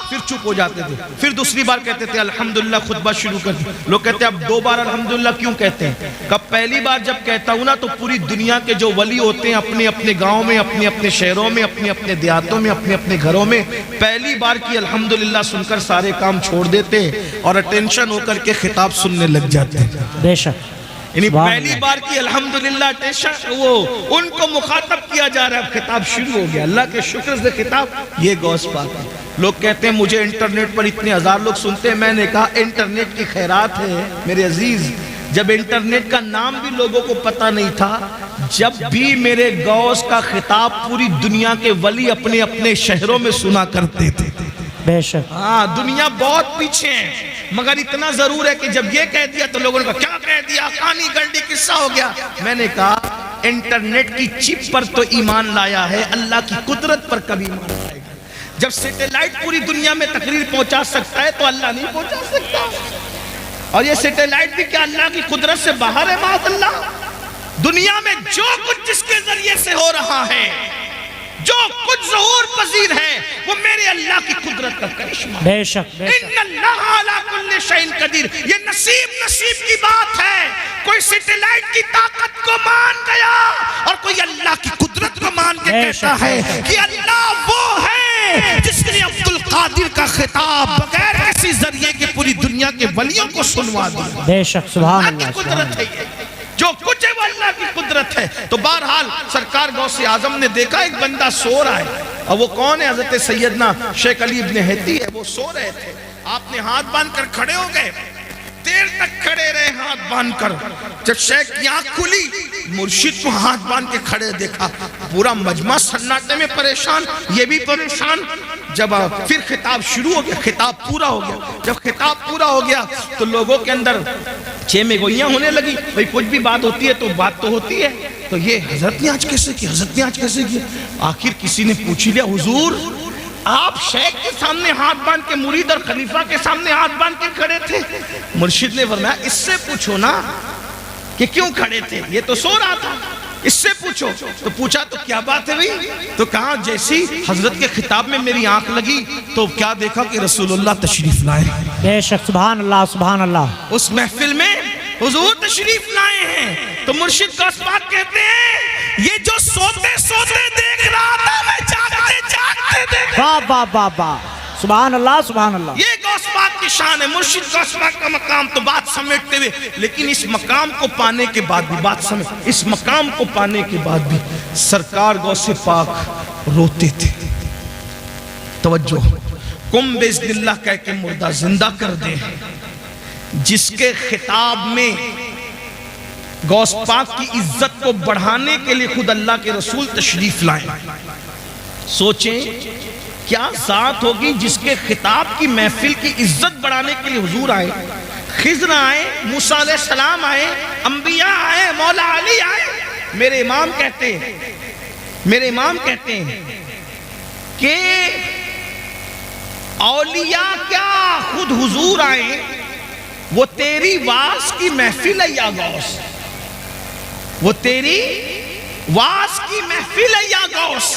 پھر چپ ہو جاتے تھے، پھر دوسری بار کہتے تھے الحمدللہ، خطبہ شروع کر دیا۔ لوگ کہتے ہیں اب 2 بار الحمدللہ کیوں کہتے ہیں؟ کب پہلی بار جب کہتا ہوں نا تو پوری دنیا کے جو ولی ہوتے ہیں اپنے اپنے گاؤں میں، اپنے اپنے شہروں میں، اپنے اپنے دیہاتوں میں، اپنے اپنے گھروں میں پہلی بار کی الحمدللہ سن کر سارے کام چھوڑ دیتے اور اٹینشن ہو کر کے خطاب سننے لگ جاتے ہیں۔ بے شک، یعنی پہلی بار کی الحمدللہ اٹینشن وہ ان کو مخاطب کیا جا رہا ہے، خطاب شروع ہو گیا، اللہ کے شکر سے خطاب۔ یہ غوث پاک ہے۔ لوگ کہتے ہیں مجھے انٹرنیٹ پر اتنے ہزار لوگ سنتے ہیں، میں نے کہا انٹرنیٹ کی خیرات ہے میرے عزیز۔ جب انٹرنیٹ کا نام بھی لوگوں کو پتہ نہیں تھا، جب بھی میرے غوث کا خطاب پوری دنیا کے ولی اپنے اپنے شہروں میں سنا کرتے تھے۔ بے شک، ہاں دنیا بہت پیچھے ہے، مگر اتنا ضرور ہے کہ جب یہ کہہ دیا تو لوگوں نے کہا کیا کہہ دیا، کہانی گنڈی قصہ ہو گیا۔ میں نے کہا انٹرنیٹ کی چپ پر تو ایمان لایا ہے، اللہ کی قدرت پر کبھی ایمان لائے گا۔ جب سیٹلائٹ پوری دنیا میں تقریر پہنچا سکتا ہے تو اللہ نہیں پہنچا سکتا؟ اور یہ سیٹلائٹ بھی کیا اللہ کی قدرت سے باہر ہے؟ معاذ اللہ۔ دنیا میں جو کچھ جس کے ذریعے سے ہو رہا ہے، جو کچھ ظہور پذیر ہے، وہ میرے اللہ کی قدرت کا کرشمہ ہے۔ بے شک، بے شک، ان اللہ علی کل شیء قدیر۔ یہ نصیب کی بات ہے۔ کوئی سیٹلائٹ کی طاقت کو مان گیا اور کوئی اللہ کی قدرت کو مان کے کہتا ہے کہ اللہ وہ ہے جس نے عبد القادر کا خطاب بغیر کسی ذریعے کے پوری دنیا کے ولیوں کو سنوا دیا۔ بے شک، سبحان اللہ اللہ، کی قدرت ہے یہ، جو کچھ ہے وہ اللہ کی قدرت ہے۔ تو بہرحال سرکار غوث اعظم نے دیکھا ایک بندہ سو رہا ہے، اور وہ کون ہے؟ حضرت سیدنا شیخ علی ابن ہیتی ہے۔ وہ سو رہے تھے، آپ نے ہاتھ باندھ کر کھڑے ہو گئے، دیر تک کھڑے رہے ہاتھ باندھ کر۔ جب شیخ کی آنکھ کھلی، مرشد کو ہاتھ باندھ کے کھڑے دیکھا، پورا مجمع سناٹے میں پریشان، یہ بھی پریشان۔ جب پھر خطاب شروع ہو گیا، خطاب پورا ہو گیا۔ جب خطاب پورا ہو گیا تو لوگوں کے اندر چیمے گوئیاں ہونے لگی، بھئی کچھ بھی بات ہوتی ہے تو بات تو ہوتی ہے، تو یہ حضرت نے آج کیسے کی، حضرت نے آج کیسے کی؟ آخر کسی نے پوچھ لیا حضور آپ شیخ کے سامنے ہاتھ باندھ کے، مرید اور خلیفہ کے سامنے ہاتھ باندھ کے کھڑے تھے؟ مرشد نے فرمایا اس سے پوچھو نا کہ کیوں کھڑے تھے، یہ تو سو رہا تھا، اس سے پوچھو۔ تو پوچھا تو کیا بات ہے بھئی؟ تو کہا جیسی حضرت کے خطاب میں میری آنکھ لگی تو کیا دیکھا کہ رسول اللہ تشریف لائے۔ بے شک، سبحان اللہ، سبحان اللہ۔ اس محفل میں حضور تشریف لائے ہیں۔ تو مرشد غوث پاک کہتے ہیں یہ جو سوتے سوتے دیکھ رہا تھا میں جاگتے جاگتے دیکھ رہا۔ واہ واہ واہ واہ، سبحان اللہ، سبحان اللہ۔ یہ غوث پاک کی شان ہے، مرشد غوث پاک کا مقام تو بات سمیٹتے ہوئے، لیکن اس مقام کو پانے کے بعد بھی بات سمیٹ، اس مقام کو پانے کے بعد بھی سرکار غوث پاک روتے تھے۔ توجہ، کم باذن اللہ کہہ کے مردہ زندہ کر دے، جس کے خطاب میں غوث پاک کی عزت کو بڑھانے کے لیے خود اللہ کے رسول تشریف لائیں۔ سوچیں کیا ذات ہوگی جس کے خطاب کی محفل کی عزت بڑھانے کے لیے حضور آئے، خضر آئے، موسیٰ علیہ السلام آئے، انبیاء آئے، مولا علی آئے۔ میرے امام کہتے ہیں کہ اولیاء کیا خود حضور آئے، وہ تیری واز کی محفل ہے یا غوث، وہ تیری واز کی محفل ہے یا غوث،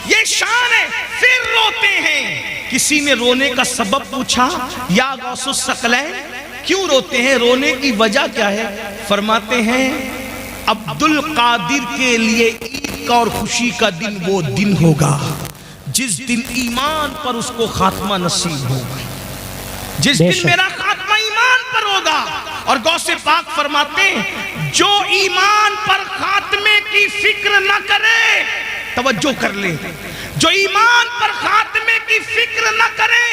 یہ شان ہے۔ پھر روتے ہیں۔ کسی نے رونے کا سبب پوچھا، یا غوث الثقلین کیوں روتے ہیں، رونے کی وجہ کیا ہے؟ فرماتے ہیں عبد القادر کے لیے عید کا اور خوشی کا دن وہ دن ہوگا جس دن ایمان پر اس کو خاتمہ نصیب ہوگا، جس دن میرا خاتمہ ایمان پر ہوگا۔ اور غوث پاک فرماتے ہیں جو ایمان پر خاتمے کی فکر نہ کرے، توجہ کر لیں، جو ایمان پر خاتمے کی فکر نہ کرے،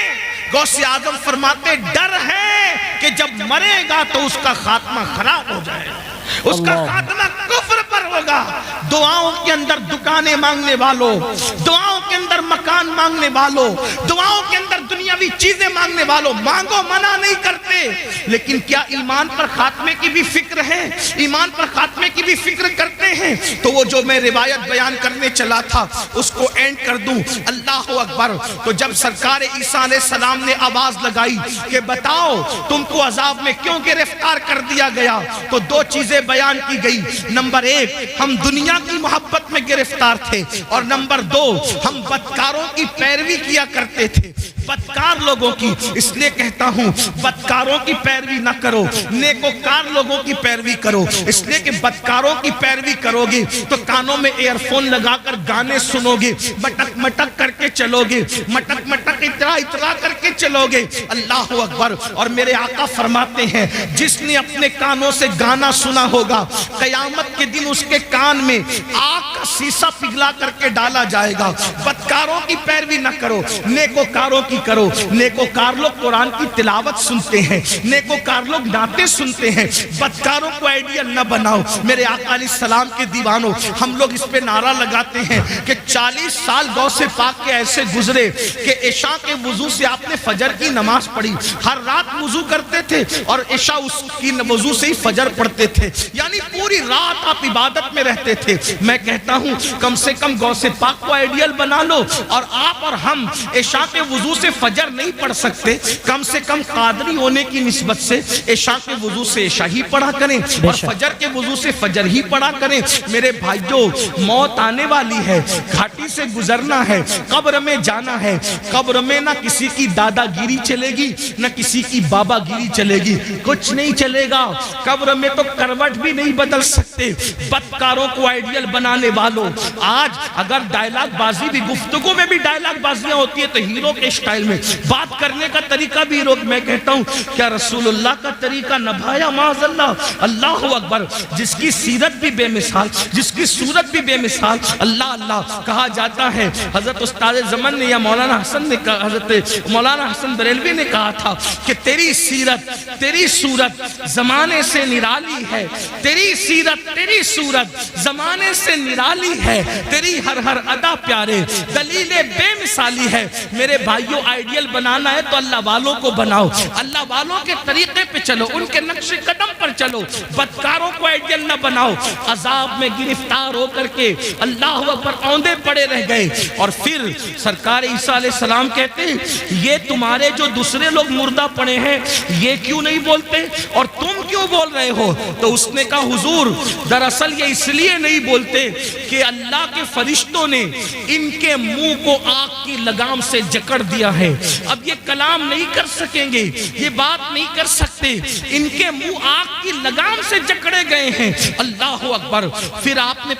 غوث اعظم فرماتے ڈر ہے کہ جب مرے گا تو اس کا خاتمہ خراب ہو جائے گا، اس کا خاتمہ کفر پر ہوگا۔ دعاؤں کے اندر دکانیں مانگنے والوں، دعاؤں کے اندر مکان مانگنے والوں، دعاؤں کے اندر دنیاوی چیزیں مانگنے والوں، مانگو منع نہیں کرتے، لیکن کیا ایمان پر خاتمے کی بھی فکر ہے؟ ایمان پر خاتمے کی بھی فکر کرتے ہیں؟ تو وہ جو میں روایت بیان کرنے چلا تھا اس کو اینڈ کر دوں۔ اللہ اکبر۔ تو جب سرکار عیسیٰ علیہ السلام نے آواز لگائی کہ بتاؤ تم کو عذاب میں کیوں گرفتار کر دیا گیا، تو دو چیزیں بیان کی گئی۔ نمبر ایک، ہم دنیا کی محبت میں گرفتار تھے، اور نمبر دو، ہم بدکاروں کی پیروی کیا کرتے تھے۔ بدکار لوگوں کی، اس لیے کہتا ہوں بدکاروں کی پیروی نہ کرو، نیکوکار لوگوں کی پیروی کرو، اس لیے کہ بدکاروں کی پیروی کرو گے تو کانوں میں ایئر فون لگا کر گانے سنو گے، مٹک مٹک کر کے چلو گے، مٹک مٹک اترا اترا کر کے چلو گے۔ اللہ اکبر۔ اور میرے آقا فرماتے ہیں جس نے اپنے کانوں سے گانا سنا ہوگا قیامت کے دن اس کے کان میں آگ کا سیسا پگھلا کر کے ڈالا جائے گا۔ بدکاروں کی پیروی نہ کرو، نیکوکاروں کی کرو۔ نیکوکار لوگ قرآن کی تلاوت سنتے ہیں، نیکوکار لوگ نعتیں سنتے ہیں، بدکاروں کو آئیڈیل نہ بناؤ۔ میرے آقا علیہ السلام کے دیوانوں، ہم لوگ اس پہ نعرہ لگاتے ہیں کہ 40 سال غوث پاک کے ایسے گزرے کہ عشاء کے وضو سے آپ نے فجر کی نماز پڑھی، ہر رات وضو کرتے تھے اور عشاء اس کی وضو سے ہی فجر پڑھتے تھے، یعنی پوری رات آپ عبادت میں رہتے تھے۔ میں کہتا ہوں کم سے کم غوث پاک کو آئیڈیل بنا لو، اور آپ اور ہم عشاء کے وضو سے فجر نہیں پڑھ سکتے، کم سے کم قادری ہونے کی نسبت سے عشاء کے وضو سے عشاء ہی پڑھا کریں اور فجر کے وضو سے فجر ہی پڑھا کریں۔ میرے بھائیوں، موت آنے والی ہے، گھاٹی سے گزرنا ہے، قبر میں جانا ہے۔ قبر میں نہ کسی کی دادا گیری چلے گی، نہ کسی کی بابا گیری چلے گی، کچھ نہیں چلے گا۔ قبر میں تو کروٹ بھی نہیں بدل سکتے۔ بدکاروں کو آئیڈیل بنانے والوں، آج اگر ڈائلاگ بازی بھی، گفتگو میں بھی ڈائلاگ بازیاں ہوتی ہے تو ہیرو کے اسٹائل میں بات کرنے کا طریقہ بھی ہیرو۔ میں کہتا ہوں کیا رسول اللہ کا طریقہ نبھایا؟ معاذ اللہ۔ اللہ اکبر۔ جس کی سیرت بھی بے مثال، جس کی صورت بھی بے مثال، اللہ اللہ کہا جاتا ہے۔ حضرت استاد زمن نے یا مولانا حسن نے کہا، حضرت مولانا حسن بریلوی نے کہا تھا کہ تیری سیرت، تیری صورت زمانے سے نرالی ہے، تیری سیرت، تیری صورت زمانے سے نرالی ہے، تیری ہر ہر ادا پیارے دلیل بے مثالی ہے۔ میرے بھائیوں، آئیڈیل بنانا ہے تو اللہ والوں کو بناؤ، اللہ والوں کے طریقے پہ چلو، ان کے نقش قدم پر چلو، بدکاروں کو آئیڈیل نہ بناؤ۔ عذاب میں گرفتار ہو کر کے اللہ اکبر اوندے پڑے رہ گئے، اور پھر سرکار عیسیٰ علیہ السلام کہتے ہیں یہ تمہارے جو دوسرے لوگ مردہ پڑے ہیں یہ کیوں نہیں بولتے اور تم کیوں بول رہے ہو؟ تو اس نے کہا حضور دراصل یہ اس لیے نہیں بولتے کہ اللہ کے فرشتوں نے ان کے منہ کو آگ کی لگام سے جکڑ دیا ہے، اب یہ کلام نہیں کر سکیں گے، یہ بات نہیں کر سکتے، ان کے منہ آگ کی لگام سے جکڑے گئے ہیں۔ اللہ اکبر۔ پھر آپ نے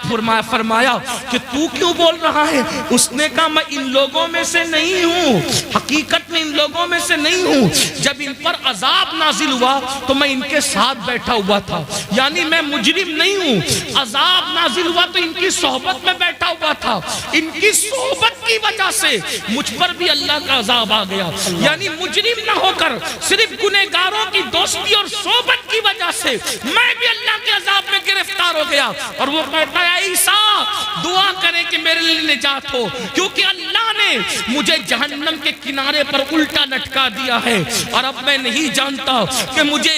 فرمایا کہ تو کیوں بول رہا ہے؟ اس نے کہا میں ان لوگوں میں سے نہیں ہوں، حقیقت میں ان لوگوں میں سے نہیں ہوں۔ جب ان پر عذاب نازل ہوا تو میں ان کے ساتھ بیٹھا ہوا تھا، یعنی میں مجرم نہیں ہوں۔ عذاب نازل ہوا تو ان کی صحبت میں بیٹھا ہوا تھا، ان کی صحبت کی وجہ سے مجھ پر بھی اللہ کا عذاب آ گیا، یعنی مجرم نہ ہو کر صرف گنہگاروں کی دوستی اور صحبت کی وجہ سے میں بھی اللہ کے عذاب میں گرفتار ہو گیا۔ اور وہ کہتا ہے عیسیٰ دعا کرے کہ میرے لیے نجات ہو، کیونکہ اللہ نے مجھے جہنم کے کنارے پر الٹا لٹکا دیا ہے، اور اب میں نہیں جانتا کہ مجھے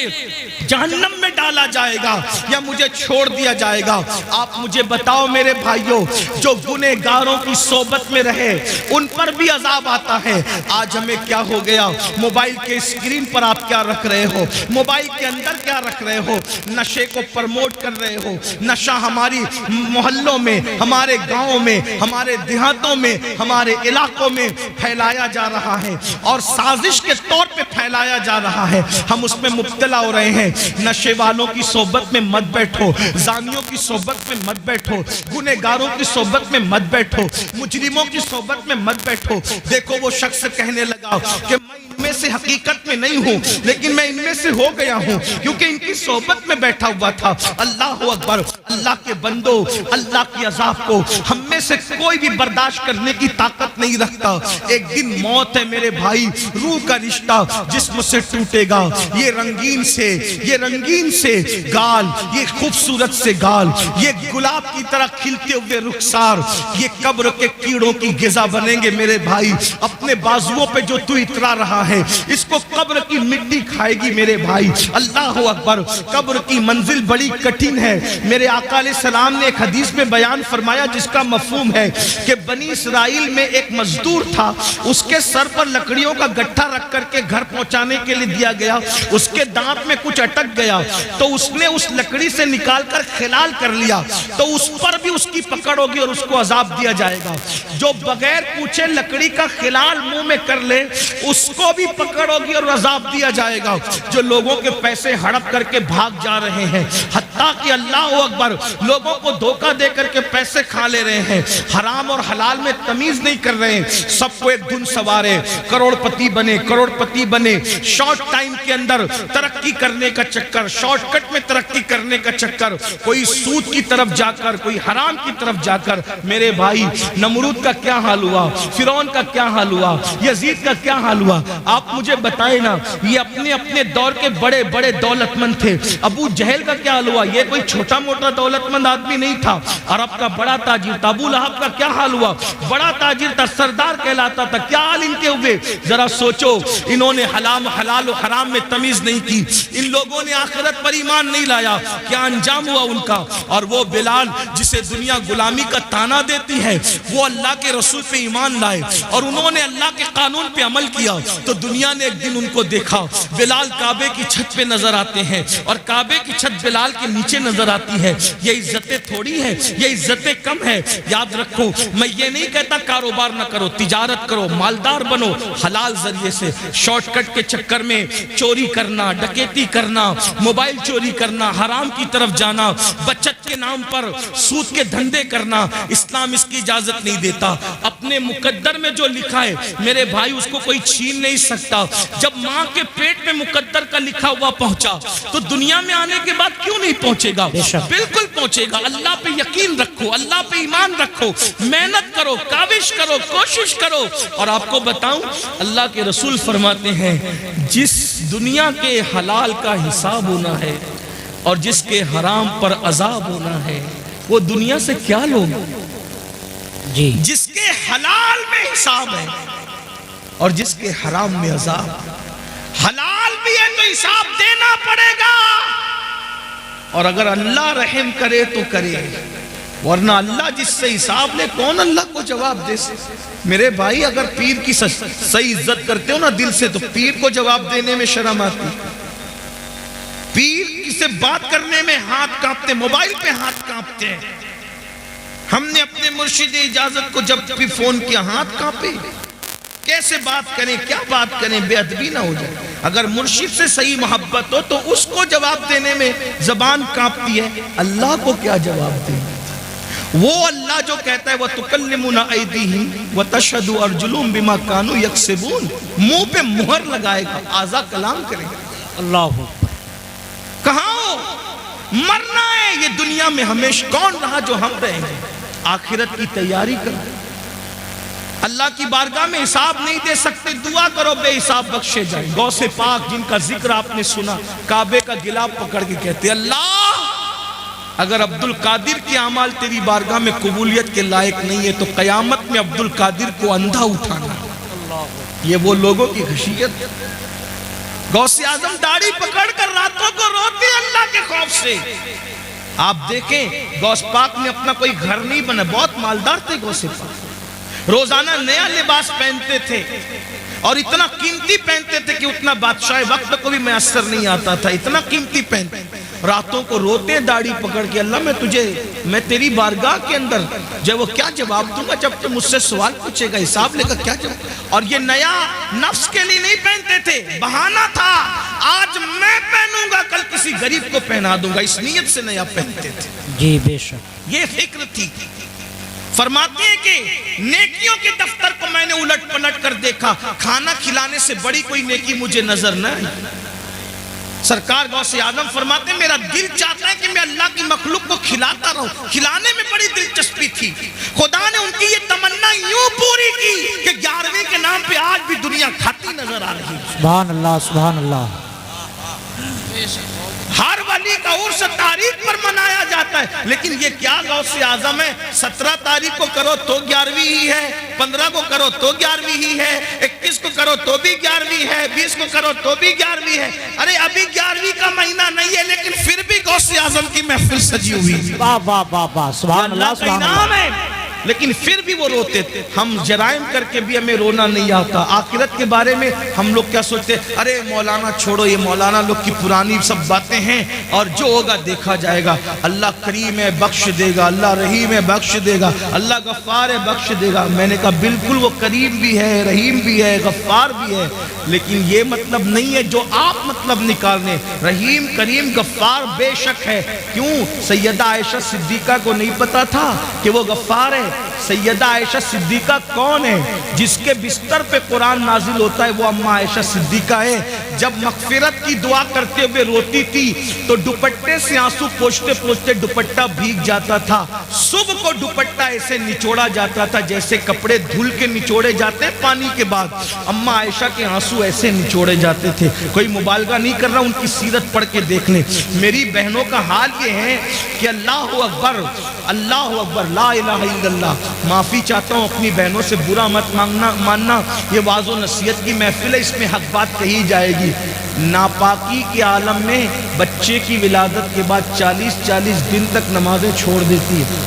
جہنم میں ڈالا جائے گا یا مجھے چھوڑ دیا جائے گا۔ آپ مجھے بتاؤ میرے بھائیوں، جو گنہگاروں کی صحبت میں رہے ان پر بھی عذاب آتا ہے۔ آج ہمیں کیا ہو گیا؟ موبائل کے اسکرین پر آپ کیا رکھ رہے ہو؟ موبائل کے اندر کیا رکھ رہے ہو؟ نشے کو پرموٹ کر رہے ہو۔ نشہ ہماری محلوں میں، ہمارے گاؤں میں، ہمارے دیہاتوں میں، ہمارے علاقوں میں پھیلایا جا رہا ہے، اور سازش کے طور پہ پھیلایا جا رہا ہے۔ ہم اس میں مبتلا ہو رہے ہیں۔ نشے والوں کی صحبت میں مت بیٹھو، زانیوں کی صحبت میں مت بیٹھو، گنہگاروں کی صحبت میں مت بیٹھو، مجرموں کی صحبت میں مت بیٹھو۔ دیکھو وہ شخص کہنے لگا کہ میں ان میں سے حقیقت میں نہیں ہوں، لیکن میں ان میں سے ہو گیا ہوں کیونکہ ان کی صحبت میں بیٹھا ہوا تھا۔ اللہ اکبر۔ اللہ کے بندو، اللہ کی عذاب کو ہم میں سے کوئی بھی برداشت کرنے کی طاقت نہیں رکھتا۔ ایک دن موت ہے میرے بھائی، روح کا رشتہ جسم سے ٹوٹے گا۔ یہ رنگین سے گال، یہ خوبصورت سے گال، یہ گلاب کی طرح کھلتے ہوئے رخسار، یہ قبر کے کیڑوں کی غذا بنیں گے میرے بھائی۔ اپنے بازوؤں پہ جو تو اترا رہا ہے اس کو قبر کی مٹی کھائے گی میرے بھائی۔ اللہ اکبر۔ قبر کی منزل بڑی کٹھن ہے۔ میرے آقا علیہ السلام نے ایک حدیث میں بیان فرمایا جس کا مفہوم ہے کہ بنی اسرائیل میں ایک مزدور تھا، اس کے سر پر لکڑیوں کا گٹھا رکھ کر کے گھر پہنچانے کے لیے دیا گیا، اس کے دانت میں کچھ اٹک گیا تو اس نے اس لکڑی سے نکال کر خلال کر لیا، تو اس پر بھی اس کی پکڑ ہوگی اور اس کو عذاب دیا جائے گا۔ جو بغیر پوچھے لکڑی کا خلال منہ میں کر لے اس کو بھی پکڑ ہوگی اور عذاب دیا جائے گا۔ جو لوگوں کے پیسے ہڑپ کر کے بھاگ جا رہے ہیں، حتیٰ کہ اللہ اکبر لوگوں کو دھوکہ دے کر کے پیسے کھا لے رہے ہیں، حرام اور حلال میں تمیز نہیں کر رہے ہیں، سب کو ایک دھن سوارے، کروڑ پتی بنے، شارٹ ٹائم کے اندر ترقی کرنے کا چکر، شارٹ کٹ میں ترقی کرنے کا چکر، کوئی سود کی طرف جا کر، کوئی حرام کی طرف جا کر۔ میرے بھائی، نمرود کا کیا حال ہوا، فرعون کا کیا حال ہوا، یزید کا کیا حال ہوا، آپ مجھے بتائیں نا۔ یہ اپنے اپنے دور کے بڑے بڑے دولت مند تھے۔ ابو جہل کا کیا حال ہوا، یہ کوئی چھوٹا موٹا دولت مند آدمی نہیں تھا، عرب کا بڑا تاجر تھا۔ ابو لہب کا کیا حال ہوا، بڑا تاجر تھا، سردار کہلاتا تھا، کیا حال ان کے ہوئے۔ ذرا سوچو، انہوں نے حلال و حرام میں تمیز نہیں کی، ان لوگوں نے آخرت پر ایمان نہیں لایا، کیا انجام ہوا ان کا۔ اور وہ بلال جسے دنیا غلامی کا تانا دیتی ہے، وہ اللہ کے رسول پہ ایمان لائے اور انہوں نے اللہ کے قانون پہ عمل کیا، تو دنیا نے ایک دن ان کو دیکھا۔ بلال کعبے کی چھت پہ نظر آتے ہیں اور کعبے کی چھت بلال کے نیچے نظر آتی ہے۔ یہ عزتیں تھوڑی ہیں، یہ عزتیں کم ہیں۔ یاد رکھو، میں یہ نہیں کہتا کاروبار نہ کرو، تجارت کرو، مالدار بنو، حلال ذریعے سے۔ شارٹ کٹ کے چکر میں چوری کرنا، ڈکیتی کرنا، موبائل چوری کرنا، حرام کی طرف جانا، بچت کے نام پر سود کے دھندے کرنا، اسلام اس کی اجازت نہیں دیتا۔ اپنے مقدر میں جو لکھا ہے میرے بھائی، اس کو کوئی چھین نہیں سکتا۔ جب ماں کے پیٹ میں مقدر کا لکھا ہوا پہنچا تو دنیا میں آنے کے بعد کیوں نہیں پہنچے گا؟ بالکل پہنچے گا۔ اللہ پہ یقین رکھو، اللہ پہ ایمان رکھو، محنت کرو، کاوش کرو، کوشش کرو۔ اور آپ کو بتاؤں، اللہ کے رسول فرماتے ہیں، جس دنیا کے حلال کا حساب ہونا ہے اور جس کے حرام پر عذاب ہونا ہے، وہ دنیا سے کیا لوگ؟ جی، جس کے حلال میں حساب ہے اور جس کے حرام میں عذاب۔ حلال بھی ہے تو حساب دینا پڑے گا، اور اگر اللہ رحم کرے تو کرے، ورنہ اللہ جس سے حساب لے کون اللہ کو جواب دے سکے؟ میرے بھائی، اگر پیر کی صحیح عزت کرتے ہو نا دل سے، تو پیر کو جواب دینے میں شرم آتی، پیر سے بات کرنے میں ہاتھ کانپتے، موبائل پہ ہاتھ کانپتے ہیں۔ ہم نے اپنے مرشد اجازت کو جب بھی فون کیا ہاتھ کانپے، کیسے بات کریں، کیا بات کریں، بے ادبی نہ ہو جائے۔ اگر مرشد سے صحیح محبت ہو تو اس کو جواب دینے میں زبان کانپتی ہے، اللہ کو کیا جواب دیں؟ وہ اللہ جو کہتا ہے وَتُكَلِّمُنَا أَيْدِيهِمْ وَتَشْهَدُ أَرْجُلُهُمْ بِمَا كَانُوا يَكْسِبُونَ، منہ پہ مہر لگائے گا، اعضا کلام کرے گا۔ اللہ کہاں ہو؟ مرنا ہے، یہ دنیا میں ہمیشہ کون رہا جو ہم رہیں گے؟ آخرت کی تیاری کرو، اللہ کی بارگاہ میں حساب نہیں دے سکتے، دعا کرو بے حساب بخشے جائیں۔ غوث پاک جن کا ذکر آپ نے سنا، کعبے کا گلاب پکڑ کے کہتے اللہ، اگر عبد القادر کی اعمال تیری بارگاہ میں قبولیت کے لائق نہیں ہے تو قیامت میں عبد القادر کو اندھا اٹھانا۔ یہ وہ لوگوں کی خشیت۔ غوث اعظم داڑھی پکڑ کر راتوں کو روتے اللہ کے خوف سے۔ آپ دیکھیں، غوث پاک نے اپنا کوئی گھر نہیں بنا، بہت مالدار تھے غوث پاک، روزانہ نیا لباس پہنتے تھے اور اتنا قیمتی پہنتے تھے کہ اتنا بادشاہ وقت کو بھی میسر نہیں آتا تھا، اتنا قیمتی پہنتے۔ راتوں کو روتے داڑھی پکڑ کے، اللہ میں تیری بارگاہ کے اندر جو وہ کیا جواب دوں گا جب تو مجھ سے سوال پوچھے گا، حساب لے گا، کیا جواب؟ اور یہ نیا نفس کے لیے نہیں پہنتے تھے، بہانہ تھا، آج میں پہنوں گا کل کسی غریب کو پہنا دوں گا، اس نیت سے نیا پہنتے تھے۔ جی بے شک، یہ فکر تھی۔ فرماتے ہیں کہ نیکیوں کے دفتر کو میں نے الٹ پلٹ کر دیکھا، کھانا کھلانے سے بڑی کوئی نیکی مجھے نظر نہ آئی۔ سرکار غوث اعظم فرماتے ہیں میرا دل چاہتا ہے کہ میں اللہ کی مخلوق کو کھلاتا رہوں، کھلانے میں بڑی دلچسپی تھی۔ خدا نے ان کی یہ تمنا یوں پوری کی کہ 11ویں کے نام پہ آج بھی دنیا کھاتی نظر آ رہی ہے۔ سبحان اللہ، سبحان اللہ۔ ہر ولی کا عرس تاریخ پر منایا جاتا ہے، لیکن یہ کیا غوث اعظم ہے، 17 تاریخ کو کرو تو 11ویں ہی ہے، 15 کو کرو تو 11ویں ہی ہے، 21 کو کرو تو بھی 11ویں ہے، 20 کو کرو تو بھی 11ویں ہے۔ ارے ابھی 11ویں کا مہینہ نہیں ہے لیکن پھر بھی غوث اعظم کی محفل سجی ہوئی ہے۔ واہ واہ واہ واہ، سبحان اللہ، سبحان اللہ۔ ہے لیکن پھر بھی وہ روتے تھے. ہم جرائم کر کے بھی ہمیں رونا نہیں آتا. آخرت کے بارے میں ہم لوگ کیا سوچتے, ارے مولانا چھوڑو, یہ مولانا لوگ کی پرانی سب باتیں ہیں اور جو ہوگا دیکھا جائے گا. اللہ کریم ہے بخش دے گا, اللہ رحیم ہے بخش دے گا, اللہ غفار ہے بخش دے گا. میں نے کہا بالکل وہ کریم بھی ہے, رحیم بھی ہے, غفار بھی ہے, لیکن یہ مطلب نہیں ہے جو آپ مطلب نکالنے. رحیم کریم غفار بے شک ہے. کیوں؟ سیدہ عائشہ صدیقہ کو نہیں پتا تھا کہ وہ غفار ہے. سیدہ عائشہ صدیقہ کون ہے؟ جس کے بستر پہ قرآن نازل ہوتا ہے وہ اماں عائشہ صدیقہ ہے. جب مغفرت کی دعا کرتے ہوئے روتی تھی تو دوپٹے سے آنسو پوچھتے پوچھتے دوپٹہ بھیگ جاتا تھا. صبح کو دوپٹہ ایسے نچوڑا جاتا تھا جیسے کپڑے دھل کے نچوڑے جاتے پانی کے بعد. اماں عائشہ کے آنسو ایسے نچوڑے جاتے تھے. کوئی مبالغہ نہیں کر رہا, ان کی سیرت پڑھ کے دیکھ لیں. میری بہنوں کا حال یہ ہے کہ اللہ اکبر, اللہ اکبر, لا الہ الا اللہ. معافی چاہتا ہوں اپنی بہنوں سے, برا مت ماننا. یہ واعظ و نصیحت کی محفل ہے, اس میں حق بات کہی جائے گی. ناپاکی کے عالم میں بچے کی ولادت کے بعد 40 دن تک نمازیں چھوڑ دیتی ہے.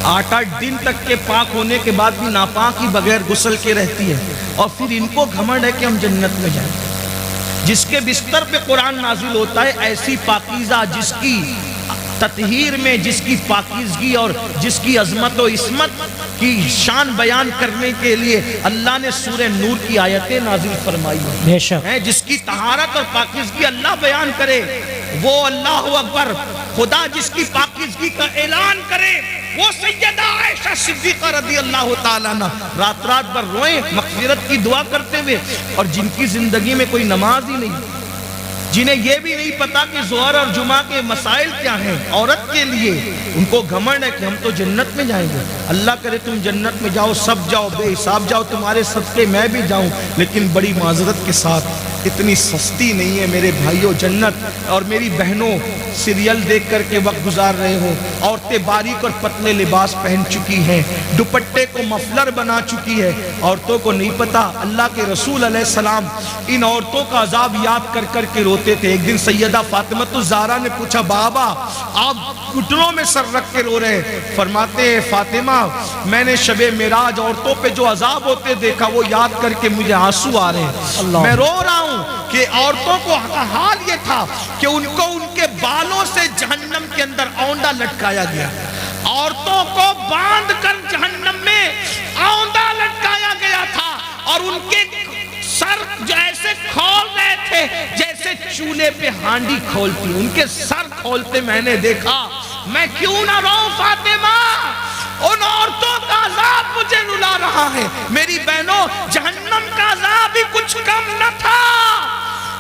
8 دن تک کے پاک ہونے کے بعد بھی ناپاکی بغیر غسل کے رہتی ہے. اور پھر ان کو گھمنڈ ہے کہ ہم جنت میں جائیں. جس کے بستر پہ قرآن نازل ہوتا ہے ایسی پاکیزہ, جس کی تطہیر میں, جس کی پاکیزگی اور جس کی عظمت و عصمت کی شان بیان کرنے کے لیے اللہ نے سورہ نور کی آیتیں نازل فرمائی ہیں. جس کی طہارت اور پاکیزگی اللہ بیان کرے وہ اللہ اکبر. خدا جس کی پاکیزگی کا اعلان کرے وہ سیدہ عائشہ صدیقہ رضی اللہ تعالیٰ عنہ. رات رات بھر روئیں مغفرت کی دعا کرتے ہوئے, اور جن کی زندگی میں کوئی نماز ہی نہیں, جنہیں یہ بھی نہیں پتا کہ ظہر اور جمعہ کے مسائل کیا ہیں عورت کے لیے, ان کو گھمنڈ ہے کہ ہم تو جنت میں جائیں گے. اللہ کرے تم جنت میں جاؤ, سب جاؤ, بے حساب جاؤ, تمہارے صدقے میں بھی جاؤں, لیکن بڑی معذرت کے ساتھ اتنی سستی نہیں ہے میرے بھائیوں جنت. اور میری بہنوں سیریل دیکھ کر کے وقت گزار رہے ہو, عورتیں باریک اور پتلے لباس پہن چکی ہیں, دوپٹے کو مفلر بنا چکی ہے. عورتوں کو نہیں پتا اللہ کے رسول علیہ السلام ان عورتوں کا عذاب یاد کر کر کے روتے تھے. ایک دن سیدہ فاطمہ الزہرا نے پوچھا, بابا آپ گھٹنوں میں سر رکھ کے رو رہے. فرماتے ہیں فاطمہ میں نے شب معراج عورتوں پہ جو عذاب ہوتے دیکھا وہ یاد کر کے مجھے آنسو آ رہے ہیں. میں رو رہا ہوں کہ عورتوں کو حال یہ تھا کہ ان کو ان کے بالوں سے جہنم کے اندر اوندا لٹکایا گیا. عورتوں کو باندھ کر جہنم میں اوندا لٹکایا گیا تھا, اور ان کے سر جو ایسے کھول رہے تھے جیسے چولہے پہ ہانڈی کھولتی. ان کے سر کھولتے میں نے دیکھا. میں کیوں نہ روؤں فاطمہ, ان عورتوں کا عذاب مجھے رلا رہا ہے. میری بہنوں جہنم کا عذاب بھی کچھ کم نہ تھا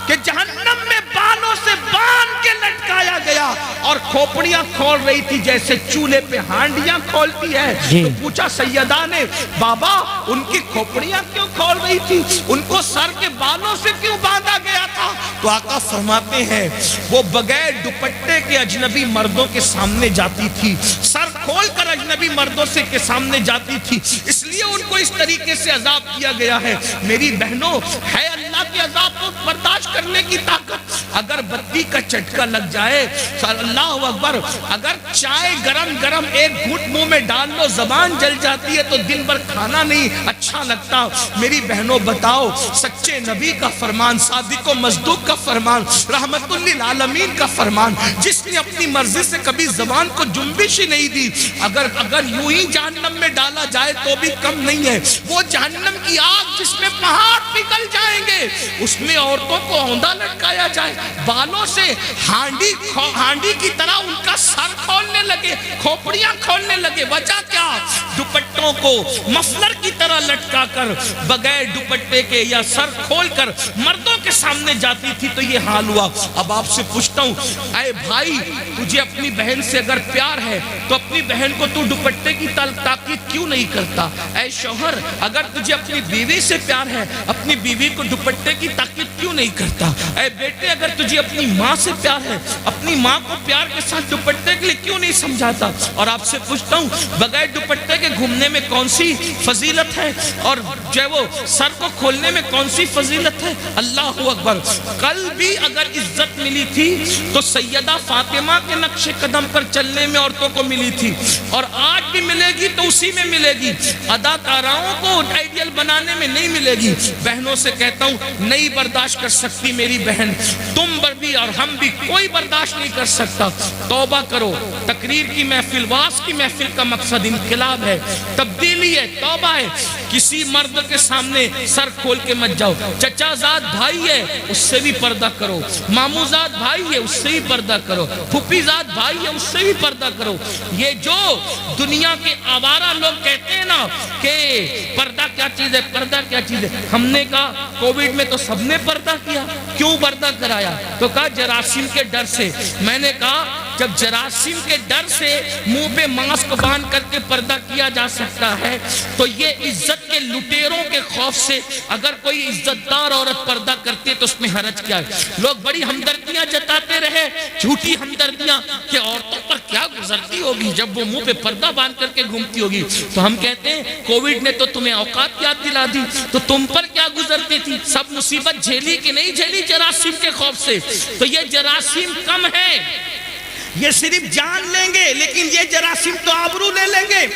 کہ جہنم میں بالوں سے باندھ کے لٹکایا گیا اور کھوپڑیاں کھول رہی تھی جیسے چولہے پہ ہانڈیاں کھولتی ہے. تو پوچھا سیدہ نے, بابا ان کی کھوپڑیاں کیوں کھول رہی تھی, ان کو سر کے بالوں سے کیوں باندھا گیا تھا؟ تو آقا فرماتے ہیں وہ بغیر دوپٹے کے اجنبی مردوں کے سامنے جاتی تھی, سر کھول کر اجنبی مردوں سے کے سامنے جاتی تھی, اس لیے ان کو اس طریقے سے عذاب کیا گیا ہے. میری بہنوں ہے اللہ کے عذاب کو برداشت کرنے کی طاقت. اگر بتی کا چٹکا لگ جائے, اللہ اکبر, اگر چائے گرم گرم ایک گھٹ منہ میں ڈال لو زبان جل جاتی ہے تو دن بھر کھانا نہیں اچھا لگتا. میری بہنوں بتاؤ, سچے نبی کا فرمان, صادق و مصدوق کا فرمان, رحمت للعالمین کا فرمان, جس نے اپنی مرضی سے کبھی زبان کو جنبش ہی نہیں دی, اگر یوں ہی جہنم میں ڈالا جائے تو بھی کم نہیں ہے. وہ جہنم کی آگ جس میں پہاڑ پگھل جائیں گے, اس میں عورتوں کو اوندا لٹکایا جائے, بالوں سے ہانڈی کی طرح ان کا سر کھولنے لگے, کھوپڑیاں کھولنے لگے. وجہ کیا؟ دوپٹوں کو مفلر کی طرح لٹکا کر بغیر دوپٹے کے یا سر کھول کر مردوں کے سامنے جاتی تھی. تو یہ حال ہوا. اب آپ سے پوچھتا ہوں, اے بھائی تجھے اپنی بہن سے اگر پیار ہے تو اپنی بہن کو تو دوپٹے کی تاکید کیوں نہیں کرتا؟ اے شوہر اگر تجھے اپنی بیوی سے پیار ہے اپنی بیوی کو دوپٹے کی تاکید کیوں نہیں کرتا؟ اے بیٹے اگر تجھے اپنی ماں سے پیار ہے اپنی ماں کو پیار کے ساتھ دوپٹے کے لیے کیوں نہیں سمجھاتا؟ اور آپ سے پوچھتا ہوں بغیر دوپٹے کے گھومنے میں کون سی فضیلت ہے اور جو ہے وہ سر کو کھولنے میں کون سی فضیلت ہے؟ اللہ اکبر. کل بھی اگر عزت ملی تھی تو سیدہ فاطمہ کے نقش قدم پر چلنے میں عورتوں کو ملی تھی، اور آج بھی ملے گی تو اسی میں ملے گی. اداکاراؤں کو آئیڈیل بنانے میں نہیں ملے گی. بہنوں سے کہتا ہوں نہیں برداشت کر سکتی میری بہن، تم بھی اور ہم بھی کوئی برداشت نہیں کر سکتا. توبہ کرو. تقریر کی محفل، واز کی محفل کا مقصد انقلاب ہے، تبدیلی ہے، توبہ ہے. کسی مرد کے سامنے سر کھول کے مت جاؤ. چچا زاد بھائی ہے اس سے بھی پردہ کرو، مامو زاد بھائی ہے اس سے بھی پردہ کرو، پھوپھی زاد بھائی ہے اس سے بھی پردہ کرو. یہ جو دنیا کے آوارہ لوگ کہتے ہیں نا کہ پردہ کیا چیز ہے، پردہ کیا چیز ہے، ہم نے کہا کووڈ میں تو سب نے پردہ کیا. کیوں پردہ کرایا؟ تو کہا جراثیم کے ڈر سے. میں نے کہا جب جراثیم کے ڈر سے منہ پہ ماسک باندھ کر کے پردہ کیا جا سکتا ہے تو یہ عزت کے لٹیروں کے خوف سے اگر کوئی عزت دار عورت پردہ کرتی ہے تو اس میں حرج کیا ہے؟ لوگ بڑی ہمدردیاں جتاتے رہے، جھوٹی ہمدردیاں، کہ عورتوں پر کیا گزرتی ہوگی جب وہ منہ پہ پردہ باندھ کر کے گھومتی ہوگی. تو ہم کہتے ہیں کووڈ نے تو تمہیں اوقات یاد دلا دی، تو تم پر کیا گزرتی تھی؟ سب مصیبت جھیلی کہ نہیں جھیلی جراثیم کے خوف سے؟ تو یہ جراثیم کم ہے، یہ صرف جان لیں گے لیکن یہ جراثیم تو آبرو لے لیں گے،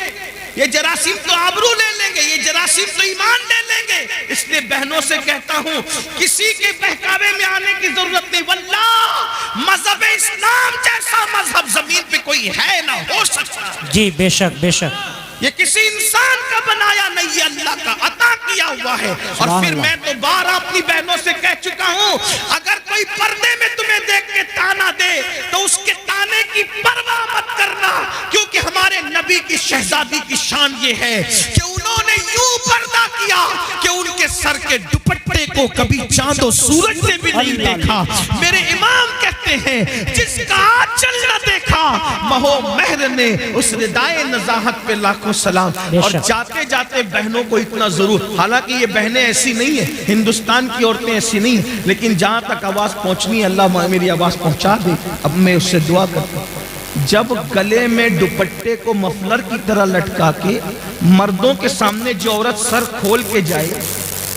یہ جراثیم تو آبرو لے لیں گے، یہ جراثیم تو ایمان لے لیں گے. اس لیے بہنوں سے کہتا ہوں کسی کے بہکاوے میں آنے کی ضرورت نہیں. واللہ مذہب اسلام جیسا مذہب زمین پہ کوئی ہے نہ ہو سکتا. جی بے شک بے شک. یہ کسی انسان کا بنایا نہیں، یہ اللہ کا عطا کیا ہوا ہے. اور پھر میں تو بار اپنی بہنوں سے کہہ چکا ہوں اگر کوئی پردے میں تمہیں دیکھ کے تانا دے تو اس کے تانے کی پرواہ مت کرنا، کیونکہ ہمارے نبی کی شہزادی کی شان یہ ہے کہ انہوں نے یوں پردہ کیا کہ ان کے سر کے دوپٹے کو کبھی چاند و سورج نے بھی نہیں دیکھا. میرے امام کہتے ہیں جس کا آنچل نہ دیکھا مہو مہر نے اس ردائے نزاہت پہ لاکھوں سلام. اور جاتے جاتے بہنوں کو اتنا ضرور، حالانکہ یہ بہنیں ایسی نہیں ہیں، ہندوستان کی عورتیں ایسی نہیں ہیں، لیکن جہاں تک آواز پہنچنی ہے اللہ میری آواز پہنچا دے. اب میں اس سے دعا کرتا ہوں جب گلے میں دوپٹے کو مفلر کی طرح لٹکا کے مردوں کے سامنے جو عورت سر کھول کے جائے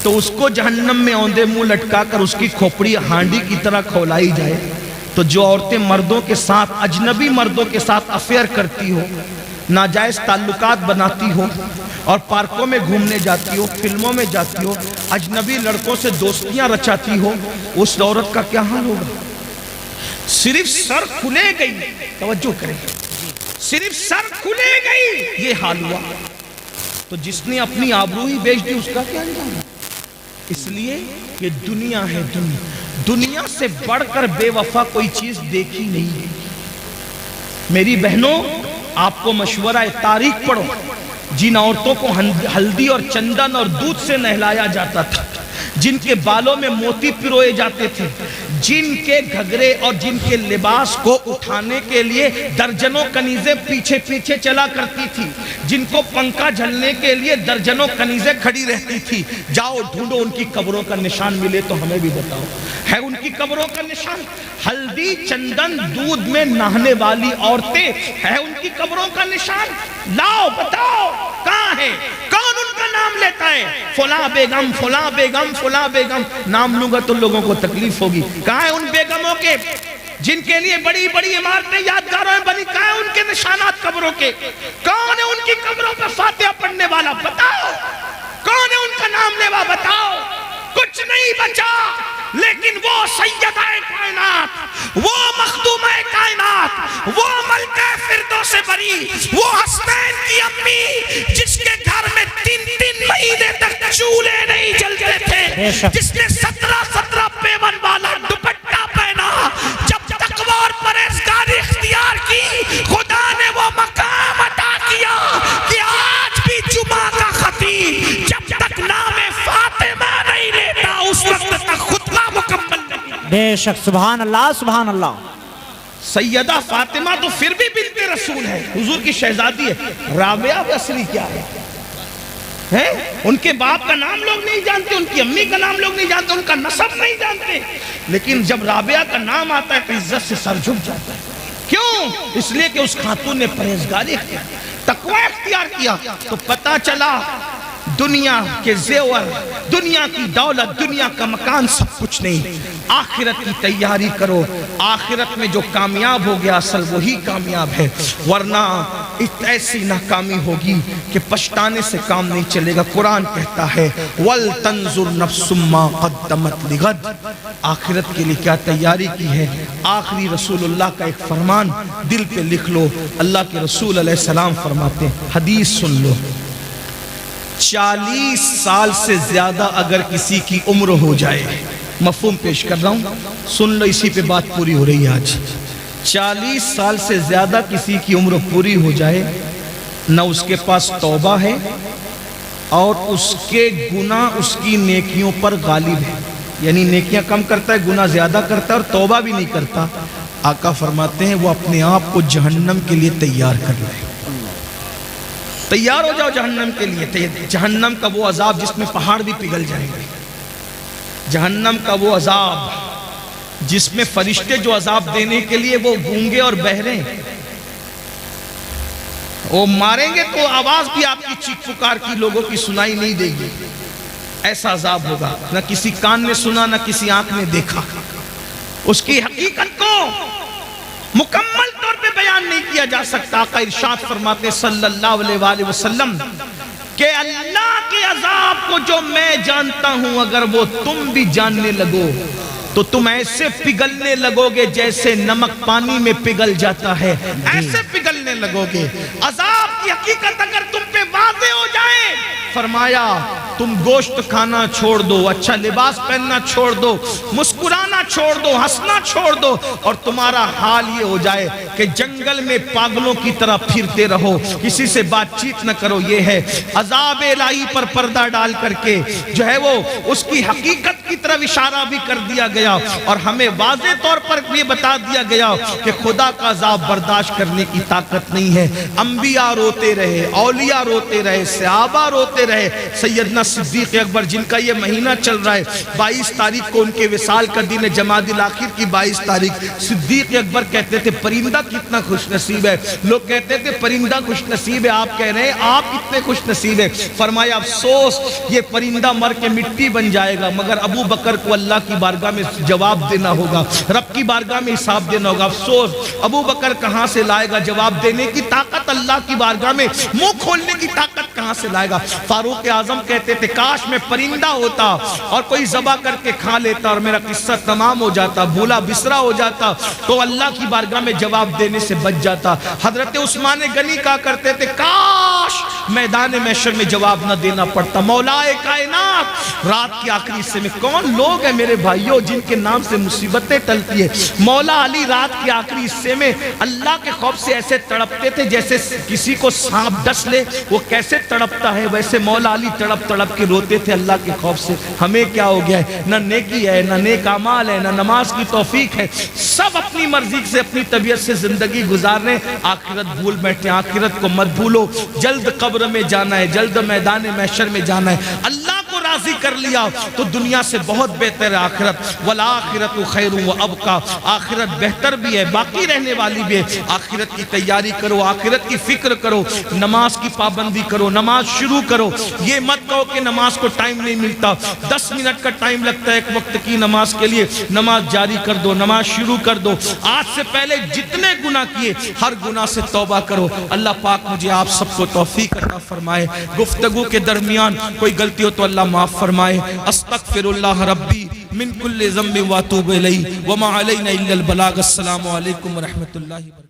تو اس کو جہنم میں اوندے منہ لٹکا کر اس کی کھوپڑی ہانڈی کی طرح کھولائی جائے. تو جو عورتیں مردوں کے ساتھ، اجنبی مردوں کے ساتھ افیئر کرتی ہو، ناجائز تعلقات بناتی ہو اور پارکوں میں گھومنے جاتی ہو، فلموں میں جاتی ہو، اجنبی لڑکوں سے دوستیاں رچاتی ہو، اس عورت کا کیا حال ہوگا؟ صرف سر کھلے گئی، توجہ کریں، صرف سر کھلے گئی یہ حال ہوا تو جس نے اپنی آبرو ہی بیچ دی اس کا کیا انجام ہے؟ اس لیے یہ دنیا ہے، دنیا سے بڑھ کر بے وفا کوئی چیز دیکھی نہیں ہے. میری بہنوں آپ کو مشورہ ہے، تاریخ پڑھو. جن عورتوں کو ہلدی اور چندن اور دودھ سے نہلایا جاتا تھا، جن کے بالوں میں موتی پروئے جاتے تھے، جن کے گھگرے اور جن کے لباس کو اٹھانے کے لیے درجنوں کنیزیں پیچھے پیچھے چلا کرتی تھی، جن کو پنکھا جھلنے کے لیے درجنوں کنیزیں کھڑی رہتی تھی، جاؤ ڈھونڈو ان کی قبروں کا نشان ملے تو ہمیں بھی بتاؤ ہے ان کی قبروں کا نشان. ہلدی چندن دودھ میں نہانے والی عورتیں ہے ان کی قبروں کا نشان. لاؤ بتاؤ کہاں ہے؟ کون ان کا نام لیتا ہے؟ فلاں بیگم فلاں بیگم فلاں بیگم. نام لوں گا تو لوگوں کو تکلیف ہوگی. کہاں ہے ان بیگموں کے جن کے لیے بڑی بڑی عمارتیں یادگاروں میں بنی؟ کہاں ہیں ان کے نشانات قبروں کے؟ کون ہے ان کی قبروں پر فاتحہ پڑھنے والا؟ بتاؤ کون ہے ان کا نام لیوا؟ بتاؤ. کچھ نہیں بچا لیکن وہ سیدہ کائنات، وہ مخدومہ کائنات، وہ ملکہ فردوس بری، وہ حسنین کی امی جس کے گھر میں 3 مہینے تک چولہے نہیں جلتے تھے، جس نے 17 پیون والا دوپٹہ پہنا، جب تقوی اور پرہیزگاری اختیار کی خدا نے وہ مقام عطا کیا کہ آج بھی جمعہ کا خطیب جب تک نام فاطمہ نہیں لیتا اس وقت تک خطبہ مکمل نہیں. بے شک. سبحان اللہ سبحان اللہ. سیدہ فاطمہ تو پھر بھی بنت رسول ہے، حضور کی شہزادی ہے. رابعہ اصلی کیا ہے؟ ہے، ان کے باپ کا نام لوگ نہیں جانتے، ان کی امی کا نام لوگ نہیں جانتے، ان کا نسب نہیں جانتے، لیکن جب رابعہ کا نام آتا ہے تو عزت سے سر جھک جاتا ہے۔ کیوں؟ اس لیے کہ اس خاتون نے پرہیزگاری اختیار، تقوی اختیار کیا، تو پتا چلا دنیا کے زیور، دنیا کی دولت، دنیا کا مکان سب کچھ نہیں، آخرت کی تیاری کرو، آخرت میں جو کامیاب ہو گیا اصل وہی کامیاب ہے، ورنہ ایسی ناکامی ہوگی کہ پچھتانے سے کام نہیں چلے گا۔ قرآن کہتا ہے وَلْتَنْظُرْ نَفْسٌ مَا قَدَّمَتْ لِغَدٍ، آخرت کے لیے کیا تیاری کی ہے۔ آخری رسول اللہ کا ایک فرمان دل پہ لکھ لو، اللہ کے رسول علیہ السلام فرماتے ہیں، حدیث سن لو، 40 سال سے زیادہ اگر کسی کی عمر ہو جائے، مفہوم پیش کر رہا ہوں، سن لو، اسی پہ بات پوری ہو رہی ہے آج۔ 40 سال سے زیادہ کسی کی عمر پوری ہو جائے، نہ اس کے پاس توبہ ہے اور اس کے گناہ اس کی نیکیوں پر غالب ہے، یعنی نیکیاں کم کرتا ہے، گناہ زیادہ کرتا ہے اور توبہ بھی نہیں کرتا، آقا فرماتے ہیں وہ اپنے آپ کو جہنم کے لیے تیار کر لے۔ تیار ہو جاؤ جہنم کے لیے، جہنم کا وہ عذاب جس میں پہاڑ بھی پگھل جائیں گے، جہنم کا وہ عذاب جس میں فرشتے جو عذاب دینے کے لیے وہ گونگے اور بہرے ہیں، وہ ماریں گے تو آواز بھی آپ کی چیخ پکار کی لوگوں کی سنائی نہیں دے گی، ایسا عذاب ہوگا، نہ کسی کان نے سنا نہ کسی آنکھ نے دیکھا، اس کی حقیقت کو مکمل طور پہ بیان نہیں کیا جا سکتا۔ آقا ارشاد فرماتے صلی اللہ علیہ وآلہ وسلم کہ اللہ کے عذاب کو جو میں جانتا ہوں اگر وہ تم بھی جاننے لگو تو تم ایسے پگھلنے لگو گے جیسے نمک پانی میں پگھل جاتا ہے، ایسے پگھلنے لگو گے۔ عذاب کی حقیقت اگر تم پہ واضح ہو جائے، فرمایا تم گوشت کھانا چھوڑ دو، اچھا لباس پہننا چھوڑ دو، مسکرانا چھوڑ دو، ہنسنا چھوڑ دو، اور تمہارا حال یہ ہو جائے کہ جنگل میں پاگلوں کی طرح پھرتے رہو، کسی سے بات چیت نہ کرو۔ یہ ہے عذاب الہی پر پردہ ڈال کر کے جو ہے وہ اس کی حقیقت کی طرف اشارہ بھی کر دیا گیا، اور ہمیں واضح طور پر یہ بتا دیا گیا کہ خدا کا عذاب برداشت کرنے کی طاقت نہیں ہے۔ انبیاء روتے رہے، اولیاء روتے رہے، صحابہ روتے رہے، سیدنا صدیق اکبر جن کا یہ مہینہ چل رہا ہے، 22 تاریخ کو ان کے وصال کا دن ہے، جمادی الاخر کی 22 تاریخ، صدیق اکبر کہتے تھے پرندہ کتنا خوش نصیب ہے، لوگ کہتے تھے پرندہ خوش نصیب ہے، آپ کہہ رہے ہیں آپ کتنے خوش نصیب ہے۔ فرمایا افسوس یہ پرندہ مر کے مٹی بن جائے گا، مگر ابو بکر کو اللہ کی بارگاہ میں جواب دینا ہوگا، رب کی بارگاہ میں حساب دینا ہوگا۔ افسوس ابو بکر کہاں سے لائے گا جواب دینے کی طاقت، اللہ کی بارگاہ میں منہ کھولنے کی طاقت کہاں سے لائے گا۔ فاروق اعظم کہتے تھے کاش میں پرندہ ہوتا اور کوئی ذبح کر کے کھا لیتا اور میرا قصہ تمام ہو جاتا، بھولا بسرا ہو جاتا تو اللہ کی بارگاہ میں جواب دینے سے بچ جاتا۔ حضرت عثمان غنی کہا کرتے تھے کاش میدان محشر میں جواب نہ دینا پڑتا۔ مولا کائنات رات کی آخری حصے میں کون لوگ ہیں میرے بھائیوں جن کے نام سے مصیبتیں ٹلتی ہے؟ مولا علی رات کی آخری حصے میں اللہ کے خوف سے ایسے تڑپتے تھے جیسے کسی کو سانپ ڈس لے وہ کیسے تڑپتا ہے، ویسے مولا علی تڑپ تڑپ کے روتے تھے اللہ کے خوف سے۔ ہمیں کیا ہو گیا ہے؟ نہ نیکی ہے، نہ نیک اعمال ہے، نہ نماز کی توفیق ہے، سب اپنی مرضی سے اپنی طبیعت سے زندگی گزار رہے ہیں، آخرت بھول بیٹھے۔ آخرت کو مت بھولو، جلد قبر میں جانا ہے، جلد میدان محشر میں جانا ہے۔ اللہ کو راضی کر لیا تو دنیا سے بہت بہتر ہے آخرت۔ والآخرت خیر و ابقا، آخرت بہتر بھی ہے، باقی رہنے والی بھی ہے۔ آخرت کی تیاری کرو، آخرت کی فکر کرو، نماز کی پابندی کرو، نماز شروع کرو۔ یہ مت کہو کہ نماز کو ٹائم نہیں ملتا، 10 منٹ کا ٹائم لگتا ہے ایک وقت کی نماز کے لیے، نماز جاری کر دو، نماز شروع کر دو۔ آج سے پہلے جتنے گناہ کیے ہر گناہ سے توبہ کرو۔ اللہ پاک مجھے آپ سب کو توفیق عطا فرمائے۔ گفتگو کے درمیان کوئی غلطی ہو تو اللہ معاف فرمائے۔ استغفر اللہ ربی من کل ذنب واتوب الیہ وما علینا الا البلاغ۔ السلام علیکم ورحمۃ اللہ وبرکاتہ۔